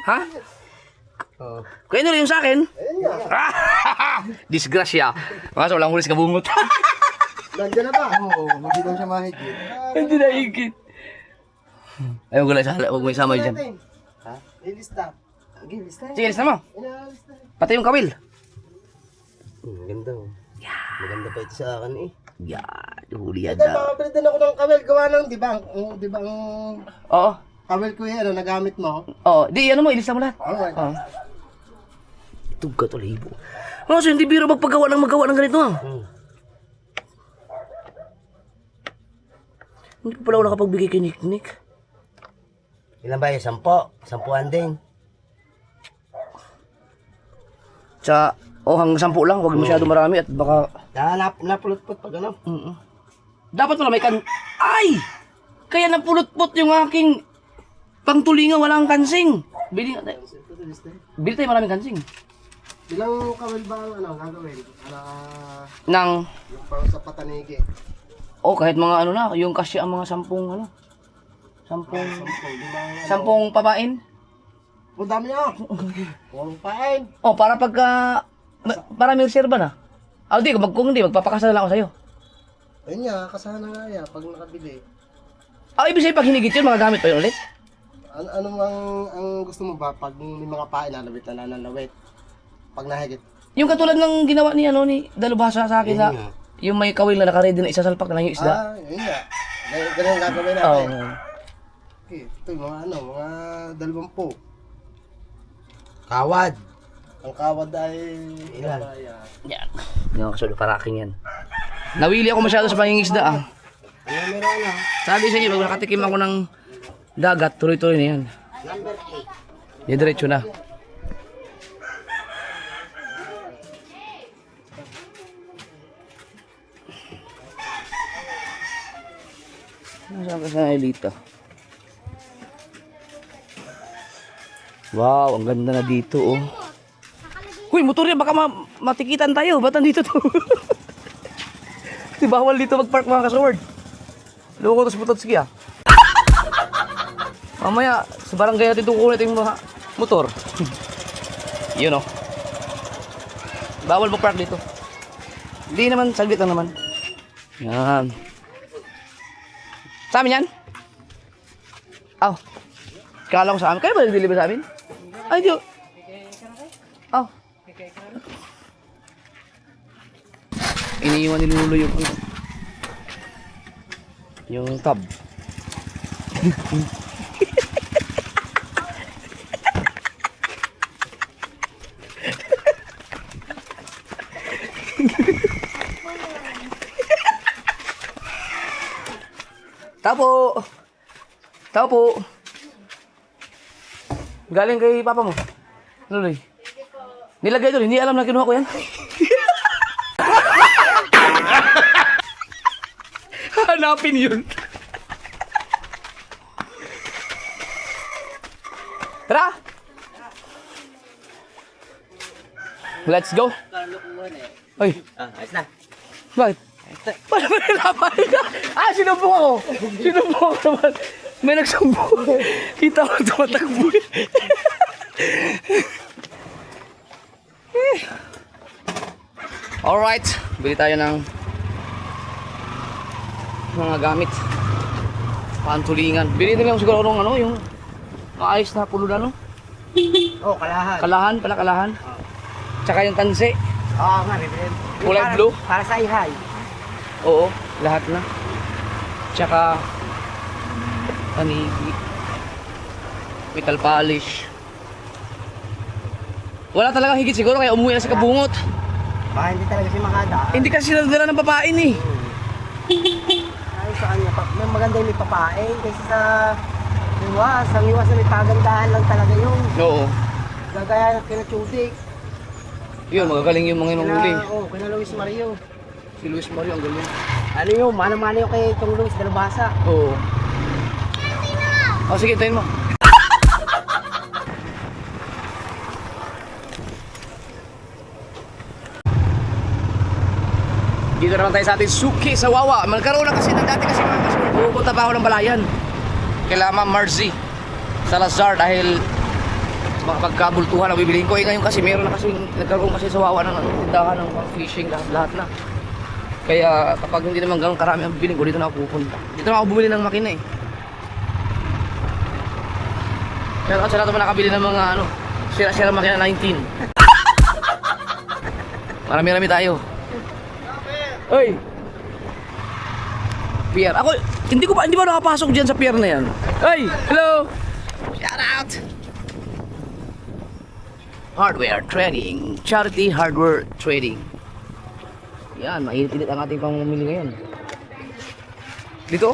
Ha? Kaya ano yung sa akin? Disgrasya. Kaso walang hulis kabungot. Nandiyan na ba? Oo, hindi daw siya mahigit. Hindi na higit. Ayaw ko lang isa, huwag mo isama dyan. Ha? Ilista. Ilista. Sige, lista mo. Ilista. Pati yung kawil. Maganda oh. Maganda pa ito sa akin eh. Yan, huli yan Ito, daw. makapili din ako ng kawel. Gawa ng, di ba? Di ba ang Oo, kawel ko yan, ano, nagamit mo? oo. Di, ano mo, ilista mo lahat. Alright. Oo. Ito ka to, libo. So, hindi biro magpagawa ng ganito ah. Hindi pa pala ako nakapagbigay kay Nick. Ilan ba yung 10? 10 din. Sa, hanggang 10 lang, huwag masyado marami at baka... Napulot-put pag ano. Dapat pala may Ay! Kaya napulot-put yung aking pangtulingan, walang kansing. Bili tayo maraming kansing. Ilang kawel ba ang ano, gagawin? Nang, Yung pang sa patanigi. kahit mga ano na, yung kasi ang mga 10 ano. 10 papain. O, dami niya. Huwag pain. Para pagka, para may reserva na. Kung hindi, magpapakasal na lang ako sa'yo. Ayun nga, kasama nga yan, pag nakabili. Ibig sabihin pag hinigit yun, mga gamit pa yun ulit? Ano ang gusto mo ba? Pag may mga pain, nalawit na nanalawit. Pag nahigit. Yung katulad ng ginawa ni Dalubhasa sa akin na, yung may kawil na nakaredy na isasalpak na lang yung isda. Yun nga. Ganun ang gagawin natin. Oo. Okay, ito yung mga 20. Kawad. Ang kawad ay... Ilan? Yan. Yung kasunod paraking yan. Nawili ako masyado sa pangingisda ah. Ano meron na? Sabi sa inyo, pag nakatikim ako ng dagat, tuloy-tuloy na yan. Number 8. Yan, diretso na. Nasaan ka sa Elita? Wow, ang ganda na dito oh. Uy, motor yan, baka matikitan tayo. Ba't nandito to? Di bawal dito mag-park mga kasaward. Loko to sa Putotski ah. Mamaya, sa barangay natin tukunin ito yung mga motor. Yun oh. Bawal mag-park dito. Hindi naman, saglit lang naman. Yan. Sa amin yan? Kala ko sa amin. Kaya ba nag-deliver sa amin? Ay, di. Iniiwan ni Lolo yung tab. Tao po. Galing kay papa mo. Luloy. Nilagay doon, hindi alam na kinuha ko yan. Hanapin yun. Tara! Let's go. Ay, Ayos na. bakit? Paano ba nilapay ka? Sinumbong ako. Sinumbong ako naman. May nagsumbong. Kita ko tumatakbo. Alright, bili tayo ng mga gamit. Pantulingan. Bili din lang siguro ng yung maayos na pulo na Kalahan. Kalahan. Tsaka yung tanse. Oo nga, bibili. Kulay blue. Para sa ihay. Oo, lahat na. Tsaka panigi. Metal polish. Wala talagang higit siguro kaya umuwi na sa kabungot. Baka hindi talaga si makada. Hindi kasi sila dala ng babae ni. Ay, sa kanya, may maganda yung may papain kaysa sa iwas. Ang iwas na may pagandahan lang talaga yun. Oo. Gagaya kina Chudik. Yun, magagaling yung mga inuhuli. Kina Luis Mario. Si Luis Mario, ang galing. Ano yun, mana-mana yung kay Tong Luis Dalubasa. Oo. Oh, sige, tayin mo. Dito naman tayo sa ating suki sa Wawa. Magkaroon na kasi ng dati kasi mga kasi pupunta pa ako ng Balayan. Kila Ma'am Marzi Salazar dahil pagkabultuhan ang bibiliin ko. Ngayon kasi meron na kasi nagkaroon kasi sa Wawa ng tindahan ng fishing lahat na. Kaya kapag hindi naman gano'ng karami ang bibiliin ko, dito na ako pupunta. Dito na ako bumili ng makina eh. Pero sa lahat naman nakabili ng mga ano, sira-sira makina 19. Marami-rami tayo. Hoy! Pier. Ako, hindi ba nakapasok dyan sa pier na yan? Hey! Hello! Shout out! Hardware Trading. Charity Hardware Trading. Yan, mainit-init ang ating pamumili ngayon. Dito?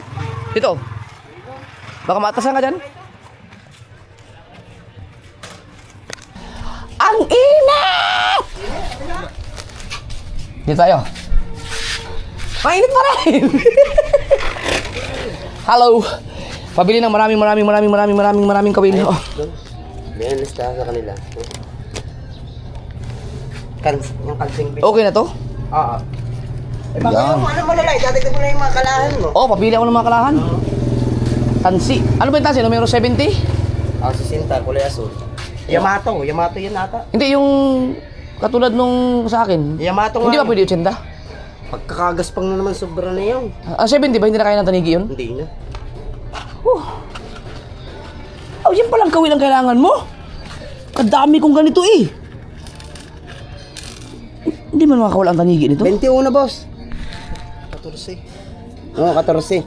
Dito? Baka maatasan ka dyan? Ang init! Dito tayo. Mainit pa rin! Hello! Pabili ng maraming kawil. Oh. May lista sa kanila. Yung kalsing bit. Okay na to? Oo. Eh baka yung ano mo nalay, dadagdag mo na yung mga kalahan mo. Oh, papili ako ng mga kalahan. Tansi. Ano ba yung tansi? Numero 70? Si Sinta, kulay asul. Yamato yun ata. Hindi, yung katulad nung sa akin. Yamato nga. Hindi ba pwede 80? Pagkakagaspang na naman sobra na yun. Ah, 70 ba? Hindi na kaya ng tanigi yun? Hindi na. Oh, yan palang kawil ang kailangan mo. Kadami kong ganito eh. Hindi man makakawal ang tanigi nito. 21 boss. 14. Oo, 14.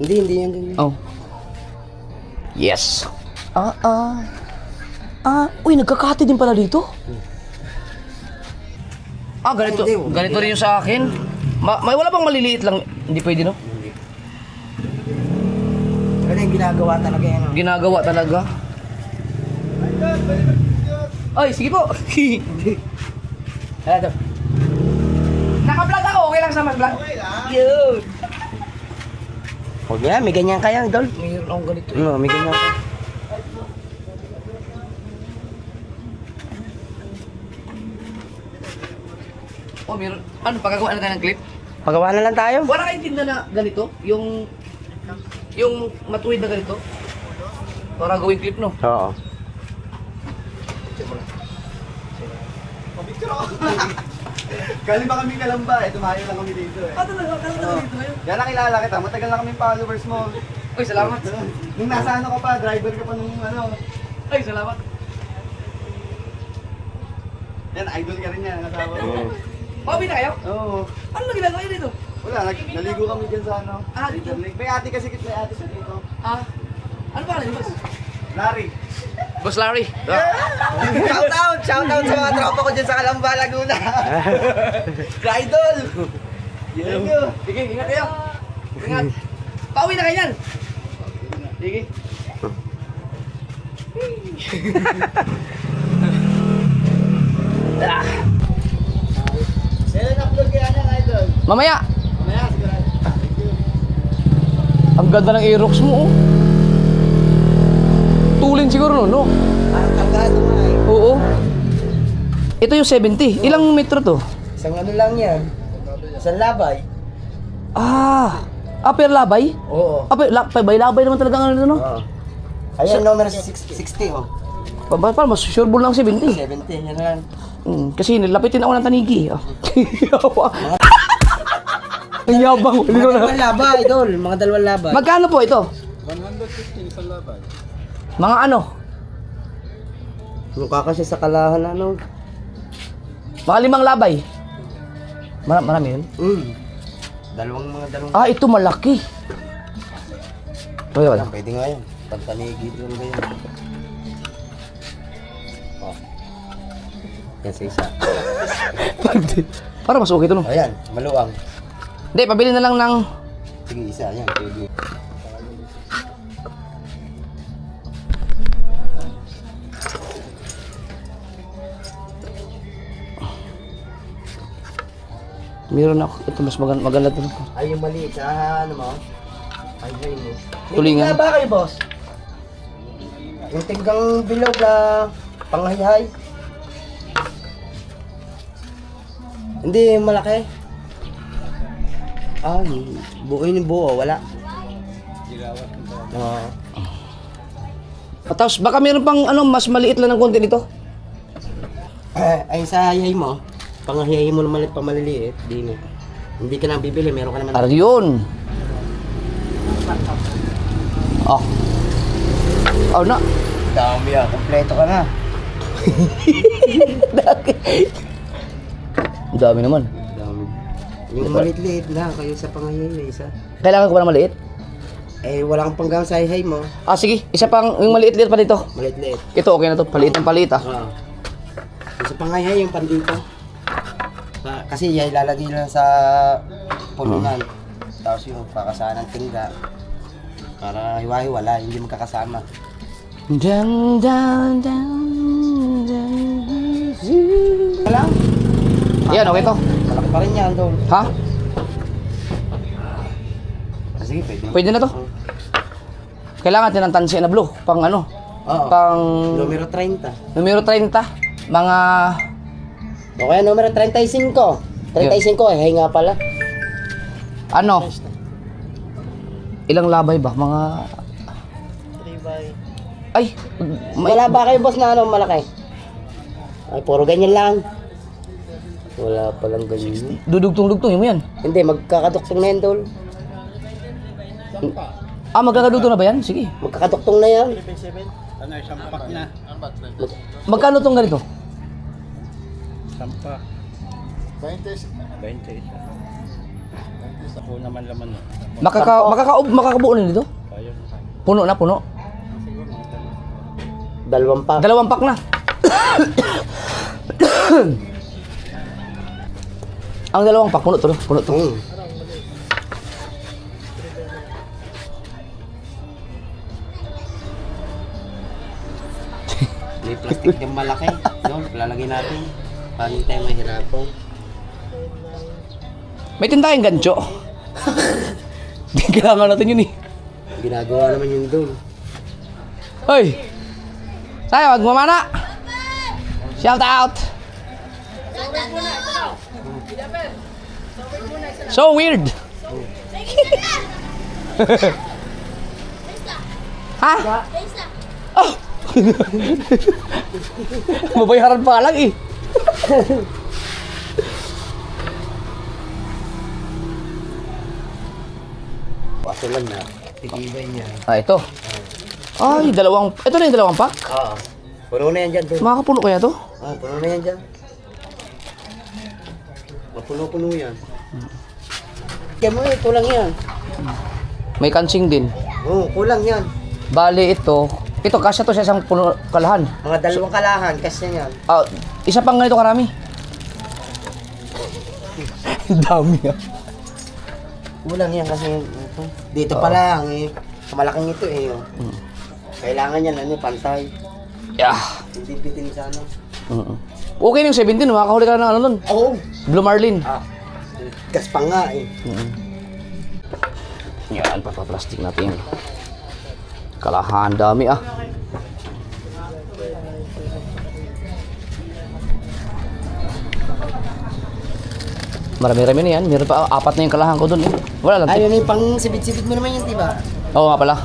Hindi yan ganyan. Oh. Yes. Uy, nagkakati din pala dito. Ganito. Ganito rin yung sa akin. May wala bang maliliit lang? Hindi pwede, no? Pero yung ginagawa talaga yan. Ginagawa talaga. Ay, sige po. Ito. Naka-vlog ako. Okay lang sa mas vlog? Okay lang. Yun. Huwag yan, may ganyan kaya, idol. Mayroon akong ganito. Oo, may ganyan kaya. Oh, meron. Ano, pagkagawa na tayo ng clip? Pagawa na lang tayo. Wala kayong tinda na ganito? Yung matuwid na ganito? Para gawing clip, no? Oo. Galing ba kami Kalamba eh, tumayo lang kami dito eh. Talaga dito ngayon? Yan nakilala kita, matagal na kami followers mo. Uy, salamat. Nung nasa ano ka pa, driver ka pa nung ano. Ay, salamat. Yan, idol ka rin yan, nasawa ko. Pauwi na kayo? Oo. Ano na ginagawa nyo dito? Wala, naligo kami dyan sa ano. Dito? May ate kasi, may ate sa dito. Ano pa rin, boss? Larry. Boss Larry. Shout out sa mga tropa ko dyan sa Kalamba, Laguna. Idol. Thank you. Sige, ingat kayo. Ingat. Pauwi na kayo yan. Sige. Kailan upload kaya niyan, idol? Mamaya. Mamaya, sigurado. Thank you. Ang ganda ng Aerox mo, oh. Tulin siguro, no? Parang tangkado nga eh. Oo. Ito yung 70. Ilang metro to? Isang ano lang yan. Isang labay. Per labay? Oo. Labay naman talaga ang ano, no? Oo. Ayan, numero 60 oh. Para mas sure ball lang 70. 70, yan lang. Kasi nilapitin ako ng tanigi. Ang yabang. Mga dalawang laba, idol. Mga dalawang laba. Magkano po ito? 115 isang labay. Mga ano? Mukha kasi sa kalahan ano. Mga 5 labay. Marami yun? Dalawang. Ito malaki. Wala. Pwede nga yan. Pagtanigi doon ba yan? Oh. Yan sa isa. Para mas okay ito, no? Ayan, maluwang. Hindi, pabili na lang ng Sige, isa. Yan, pwede. Meron ako. Ito mas maganda to. Ay, yung maliit sa ano mo? Ay, mo. Tulingan. May ba kayo, boss? Yung tinggang bilog na panghahay. Hindi, malaki. Ah, buuin yung buo, wala. Oo. Tapos baka meron pang ano, mas maliit lang ng konti nito. Ay, sa hayay mo, panghahay mo na maliit pa maliliit, di mo. Hindi ka na bibili, meron ka naman. Ayun. Oh. Oh na. Dami ah, kompleto ka na. Ang dami naman. Dami. Yung maliit-liit na, kayo sa panghahay na isa. Kailangan ko ba na maliit? Eh, wala kang panggang sa hayay mo. Ah, sige. Isa pang, yung maliit-liit pa dito. Maliit-liit. Ito, okay na to. Paliit ng palit ah. Ah. Sa panghahay yung pandito. Kasi yan ilalagay lang sa pulunan. Tapos yung pakasaan ng tingga. Para hiwa-hiwala, hindi magkakasama. Down, down, down, down. Wala. Yan, okay to. Malaki pa rin yan, Dol. Ha? Sige, pwede. Pwede na to. Kailangan natin ng tansi na blue. Pang ano? Oo. Pang Numero 30. numero 30. Mga O kaya numero 35. 35 eh, nga pala. ano? Ilang labay ba? Mga 3 by... ay, Wala ba kayo, boss, na ano, malaki? Ay, puro ganyan lang. Wala palang ganyan. dudugtong-dugtong mo yan. Hindi, magkakaduktong na yan, Dol. Ah, magkakadugtong na ba yan? Sige. Magkakaduktong na yan. Magkano tong ganito? 20. Ako naman laman. Makakabuo na dito? Puno na, puno. 2 pa. 2 pack na. Ang 2 pack, puno to. Puno to. May plastic yung malaki. Dol, lalagay natin. Para hindi tayo mahirapan. May tindayang gancho. Di kailangan natin yun eh. Ginagawa naman yung Dol. Hoy! Tayo, magmamana! Shout out! So weird! Ha? Oh! Mabayaran pa lang eh. Kaso lang na, titibay niya. Ah, ito. Ay, ito na yung 2 pack? Oo. Puno na yan dyan, Dol. Makakapuno kaya to? Puno na yan dyan. Mapuno-puno yan. Kaya mo eh, kulang yan. May kansing din. Oo, kulang yan. Bali ito. Ito, kasya to sa isang puno kalahan. Mga 2 kalahan, kasi yan. Ah, isa pang ganito karami. Dami ah. Kulang yan kasi ito. Dito pa lang eh. Malaking ito eh. Oh. Kailangan yan, ano, pantay. Yeah. Hindi bitin sa ano. Okay na yung 17, makakahuli ka na ng ano nun. Oo. Blue Marlin. Gas pa nga eh. Yan, papaplastic natin. Kalahan, dami ah. Marami-rami na yan. Meron pa, 4 na yung kalahan ko dun eh. Wala lang. Ayun yung pang sibit-sibit mo naman yun, diba? Oo nga pala.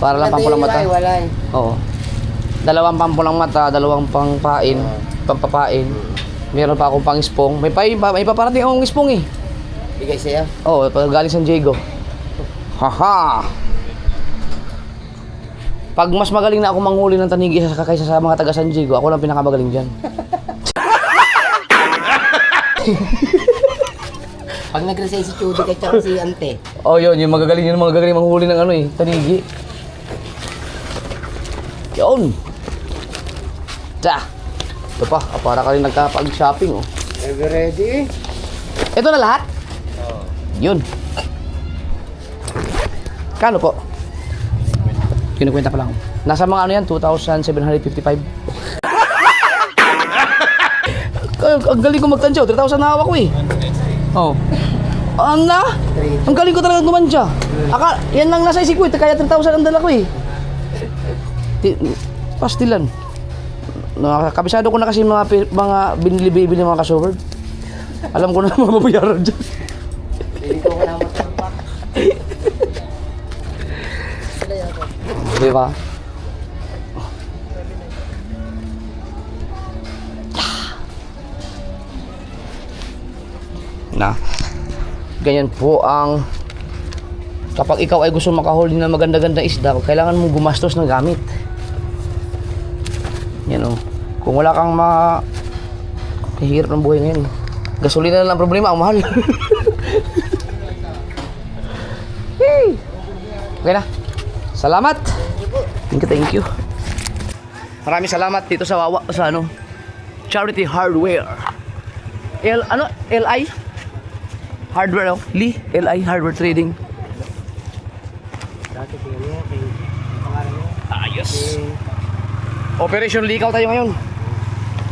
Para lang pampulang mata. Wala eh. Oo. 2 pampulang mata, 2 pangpain, pampapain. Meron pa akong pang-ispong. May paparating akong ispong eh. Bigay siya. Oo, galing San Diego. Haha! Pag mas magaling na ako manghuli ng tanigi kaysa sa mga taga San Diego, ako lang pinakamagaling dyan. Pag nag-resign si Chudi kay tsaka si Ante. Oh, yun, yung magagaling manghuli ng ano eh, tanigi. Yun! Ta! Ito pa, para ka rin nagkapag-shopping oh. Ever ready? Ito na lahat? Yun. Kano po? Kinukwenta pa lang. Nasa mga ano yan, 2,755. Ang galing ko magtansya, 3,000 na hawak ko eh. Oh. Na? Ang galing ko talaga tumansya. Yan lang nasa isip ko eh, kaya 3,000 ang dala ko eh. Pastilan. Kabisado ko na kasi mga binili-bibili mga ka-sober. Alam ko na mababayaran dyan. Hindi ko na matagpak. Di ba? Na. Ganyan po ang kapag ikaw ay gusto makahuli ng maganda-ganda isda, kailangan mo gumastos ng gamit. Yan o. Kung wala kang kahirap ng buhay ngayon. Gasolina na lang problema, ang mahal. Hey! Okay na. Salamat. Thank you. Maraming salamat dito sa Charity Hardware. LI? Hardware, oh. LI Hardware Trading. Dati kaya niya, kay pangalan niya. Ayos. Operation Likaw tayo ngayon.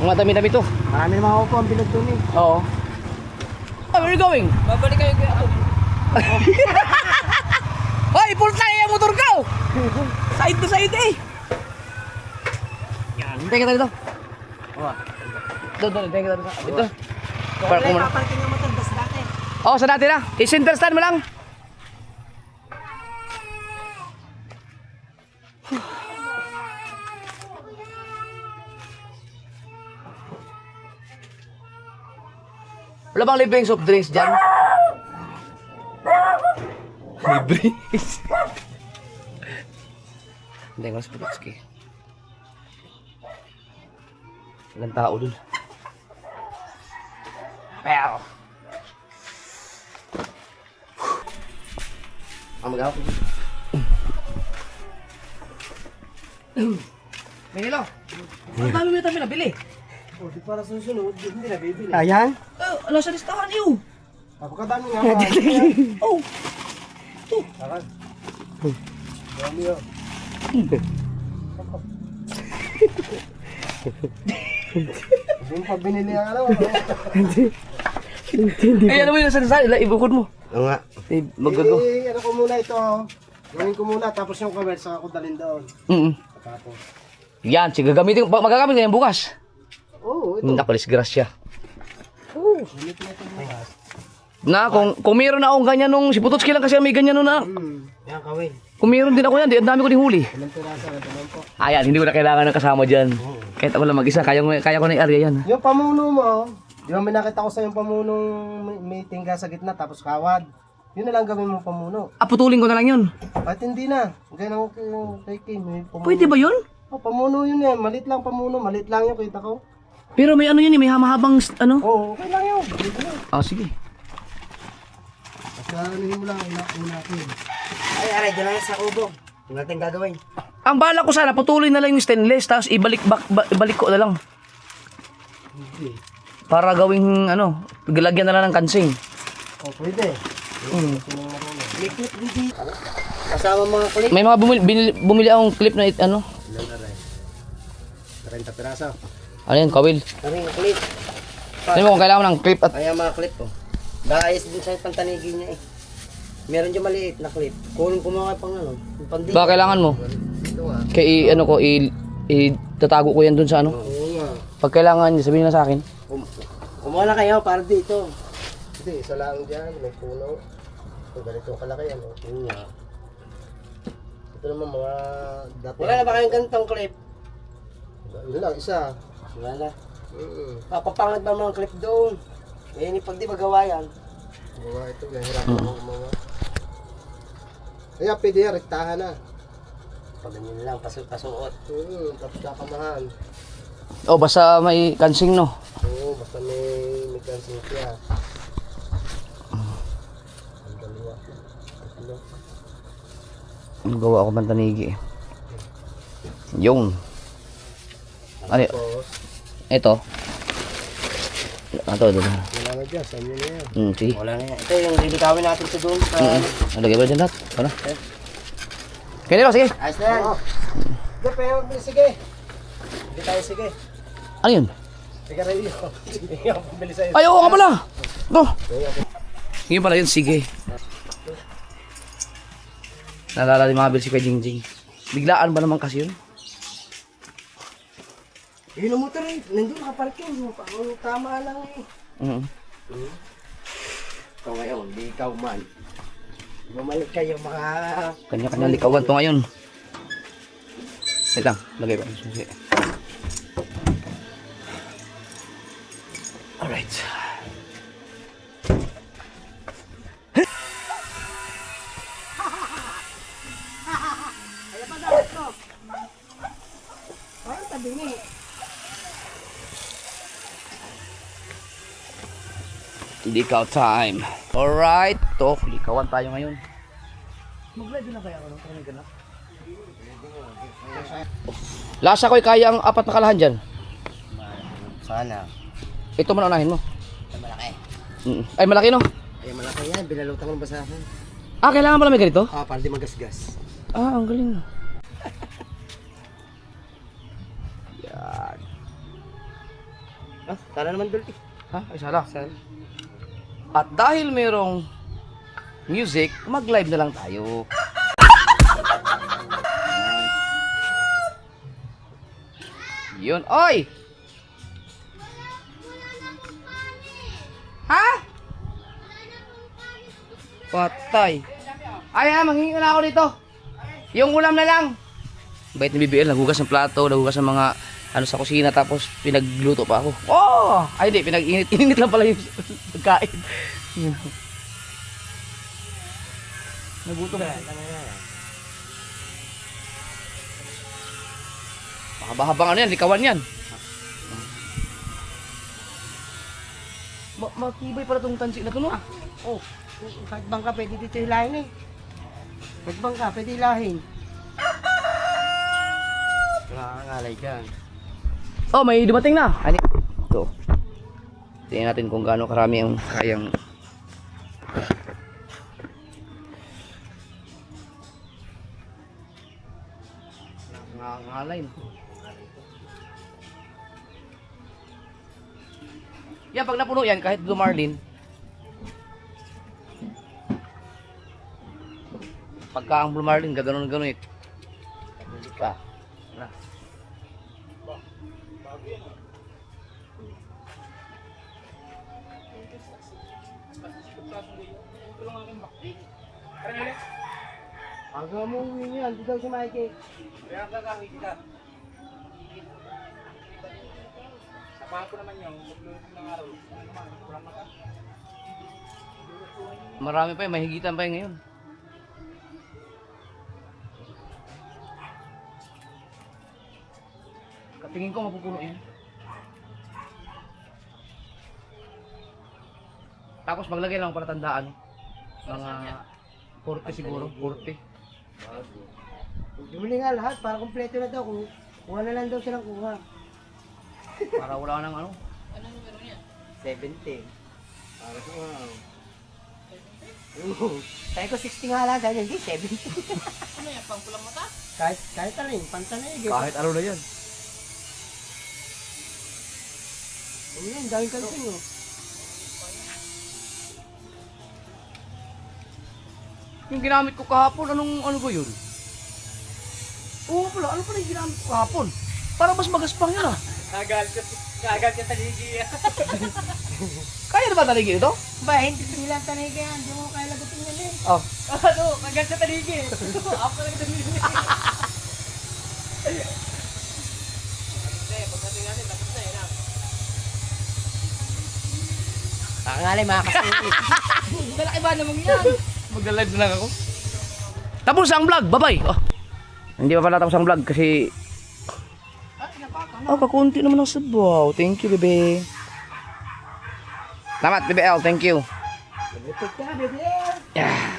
Mga dami-dami to. Marami naman ako po ang pinagtun eh. Oo. Where are you going? Babalik kayo kaya ako. Hoy, full tank yung motor ka! Side to side eh! Yan, hintay kita dito. Doon, hintay kita dito. Dito. Park mo muna. Paparking ng motor, basta dati. Oo, sa dati na. I-center stand mo lang. Wala bang libreng soft drinks dyan? Libre? Hindi ko sa Putski. Ilang tao dun. Wow! Ang mag-aw. Manilo! Ang dami mo tayo nabili. Oh, di para susunod, hindi na bibili. Ayan? Ano sa listahan iyo? Napakadami nga. Oh! Saka. Dami yun. Yung pag binili ang alam. Eh, ano mo yung nasa listahan? Ibukod mo. Oo nga. Magagaw. Ano ko muna ito. Gawin ko muna, tapos yung cover, saka ko dalhin doon. Tapos. Yan, sige, gagamitin. Magagamit ngayon bukas. Oo, ito. Napalis grasya. Oo. Gamit na ito bukas. Na, kung meron na akong ganyan nung si Putotski lang kasi may ganyan nung na. Yan, kawin. Kung meron din ako yan, ang dami ko din huli. Ilang pirasa na naman po. Ayan, hindi ko na kailangan ng kasama dyan. Kahit ako lang mag-isa, kaya ko na yung area yan. Yung pamuno mo, di ba may nakita ko sa yung pamunong may tingga sa gitna tapos kawad. Yun na lang gawin mo pamuno. Putulin ko na lang yun. At hindi na. Ganyan ako kay Kim. May pamuno. Pwede ba yun? Oh, pamuno yun eh. Malit lang pamuno. Malit lang yung kita ko. Pero may ano yun, may hamahabang ano. Oo, okay lang yun. Dito na. Sige. Basta anuhin mo lang. Una ko yun. Ay, aray. Diyan lang sa ubo. Kung natin gagawin. Ang bala ko sana, putulin na lang yung stainless, tapos ibalik ko na lang. Para gawing lagyan na lang ng kansing. Oh, pwede. Clip dito. Kasama mga clip. May mga bumili akong clip na Ilan aray? 30 piraso. Ano yan, kawil? Aring clip. Ano mo kung kailangan mo ng clip at Ayan mga clip oh. Guys, din sa pantanigi niya eh. Meron dyan maliit na clip. Kunin ko mga pang pandito. baka kailangan mo? Ito nga. Kaya itatago ko yan dun sa Oo nga. Pag kailangan niya, sabihin na sa akin. Kumuha na kayo para dito. Hindi, isa lang dyan. May puno. Ito, ganito kalaki ano. Oo nga. Ito naman mga dati. Wala na ba kayong ganitong clip? Yun lang, isa. Wala na. Papapangat ba mga clip doon? Eh, pag di magawa yan. Gawa ito, gahirapan mo mga. Kaya pwede yan, rektahan na. Pag ganyan lang, pasuot. Tapos kakamahan. Oh, basta may kansing no. Oo, basta may kansing siya. Ang dalawa. Ano? Gawa ako mantanigi eh. Yung. Ano yun? Tapos, Ito. Ito. wala na dyan, saan yun na yan? Sige. Wala na yan. Ito yung lilikawin natin sa doon. Lagay ba dyan lahat? Ano? Kaya sige. Ayos na yan. Sige, pero sige. Hindi tayo sige. Ano yun? Sige, radio. Sige, pabili sa'yo. Ay, oo nga pala. Ito. Yun pala yun, sige. Nalala din mga bil si Kuya Jingjing. Biglaan ba naman kasi yun? Yun ang motor eh. Nandun nakaparking. Tama lang eh. Ito ngayon, di ikaw man. Bumalik kayo mga... Kanya-kanya likawan to ngayon. Wait lang, lagay pa. Susi. Alright. Likaw time. Alright. To, likawan tayo ngayon. Mag-ready na kaya ako ng karamihan na? Lasa ko'y kaya ang 4 na kalahan dyan. Sana. Ito man unahin mo. Ito malaki. Ay, malaki no? Ay, malaki yan. Binalutang ng basahan. Ah, kailangan pala may ganito? Para di magasgas. Ah, ang galing. Yan. Ah, tara naman dulti. Ha? Ay, sala. At dahil mayroong music, mag-live na lang tayo. Yun. Oy! Ha? Patay. Ay ha, manghingi na ako dito. Yung ulam na lang. Bait ni BBL, nagugas ng plato, nagugas ng mga ano sa kusina, tapos pinagluto pa ako. Oh! Ay di, pinag-init lang pala yung pagkain. Nagutom. Mahaba-habang ano yan, likawan yan. Matibay pala itong tansi na ito, no? Oh, kahit bangka pwede dito hilahin eh. Kahit bangka pwede hilahin. Nakakalay ka. Oh, may dumating na. Ano? Ito. Tingnan natin kung gaano karami ang kayang. Nangangalay. Yan, pag napuno yan, kahit Blue Marlin, pagka ang Blue Marlin, gaganon-ganon eh. Pa. Na. Hanggang mo uwi niyan, di daw si Mikey. Kaya ang gagawin kita. Sapahan ko naman yung maglulog ng araw. Ano naman, kurang mata. Marami pa eh, mahigitan pa eh ngayon. Katingin ko mapupuno yan. Tapos maglagay lang para tandaan. Mga 40 siguro, 40. Huli nga lahat, para kompleto na daw. Kuha na lang daw silang kuha. Para wala nang ano. 70. Para ko Sabi ko 60 nga lang, sabi niya, hindi, 70. Ano yan, pang pulang mata? Kahit ano yun, pantanay. Kahit ano na yan. Ano yun, dahil kalsing oh. Yung ginamit ko kahapon, ano ba yun? Oo pala, ano pala yung ginamit ko kahapon? Para mas magaspang yun ah. Kagal ka taligi. Kaya na ba taligi ito? Ba, hindi sila tanay kaya, hindi mo kaya lagutin yan eh. Oh. Ano? Kagal ka taligi. Ako lang taligi. Pakangalay mga kasingit. Malaki ba naman yan? Magla-live na lang ako. Tapos ang vlog, bye-bye. Oh. Hindi pa pala tapos ang vlog kasi kakunti naman ang sabaw. Thank you, bebe. Salamat, BBL. Thank you. Nagpit ka, bebe. Yeah.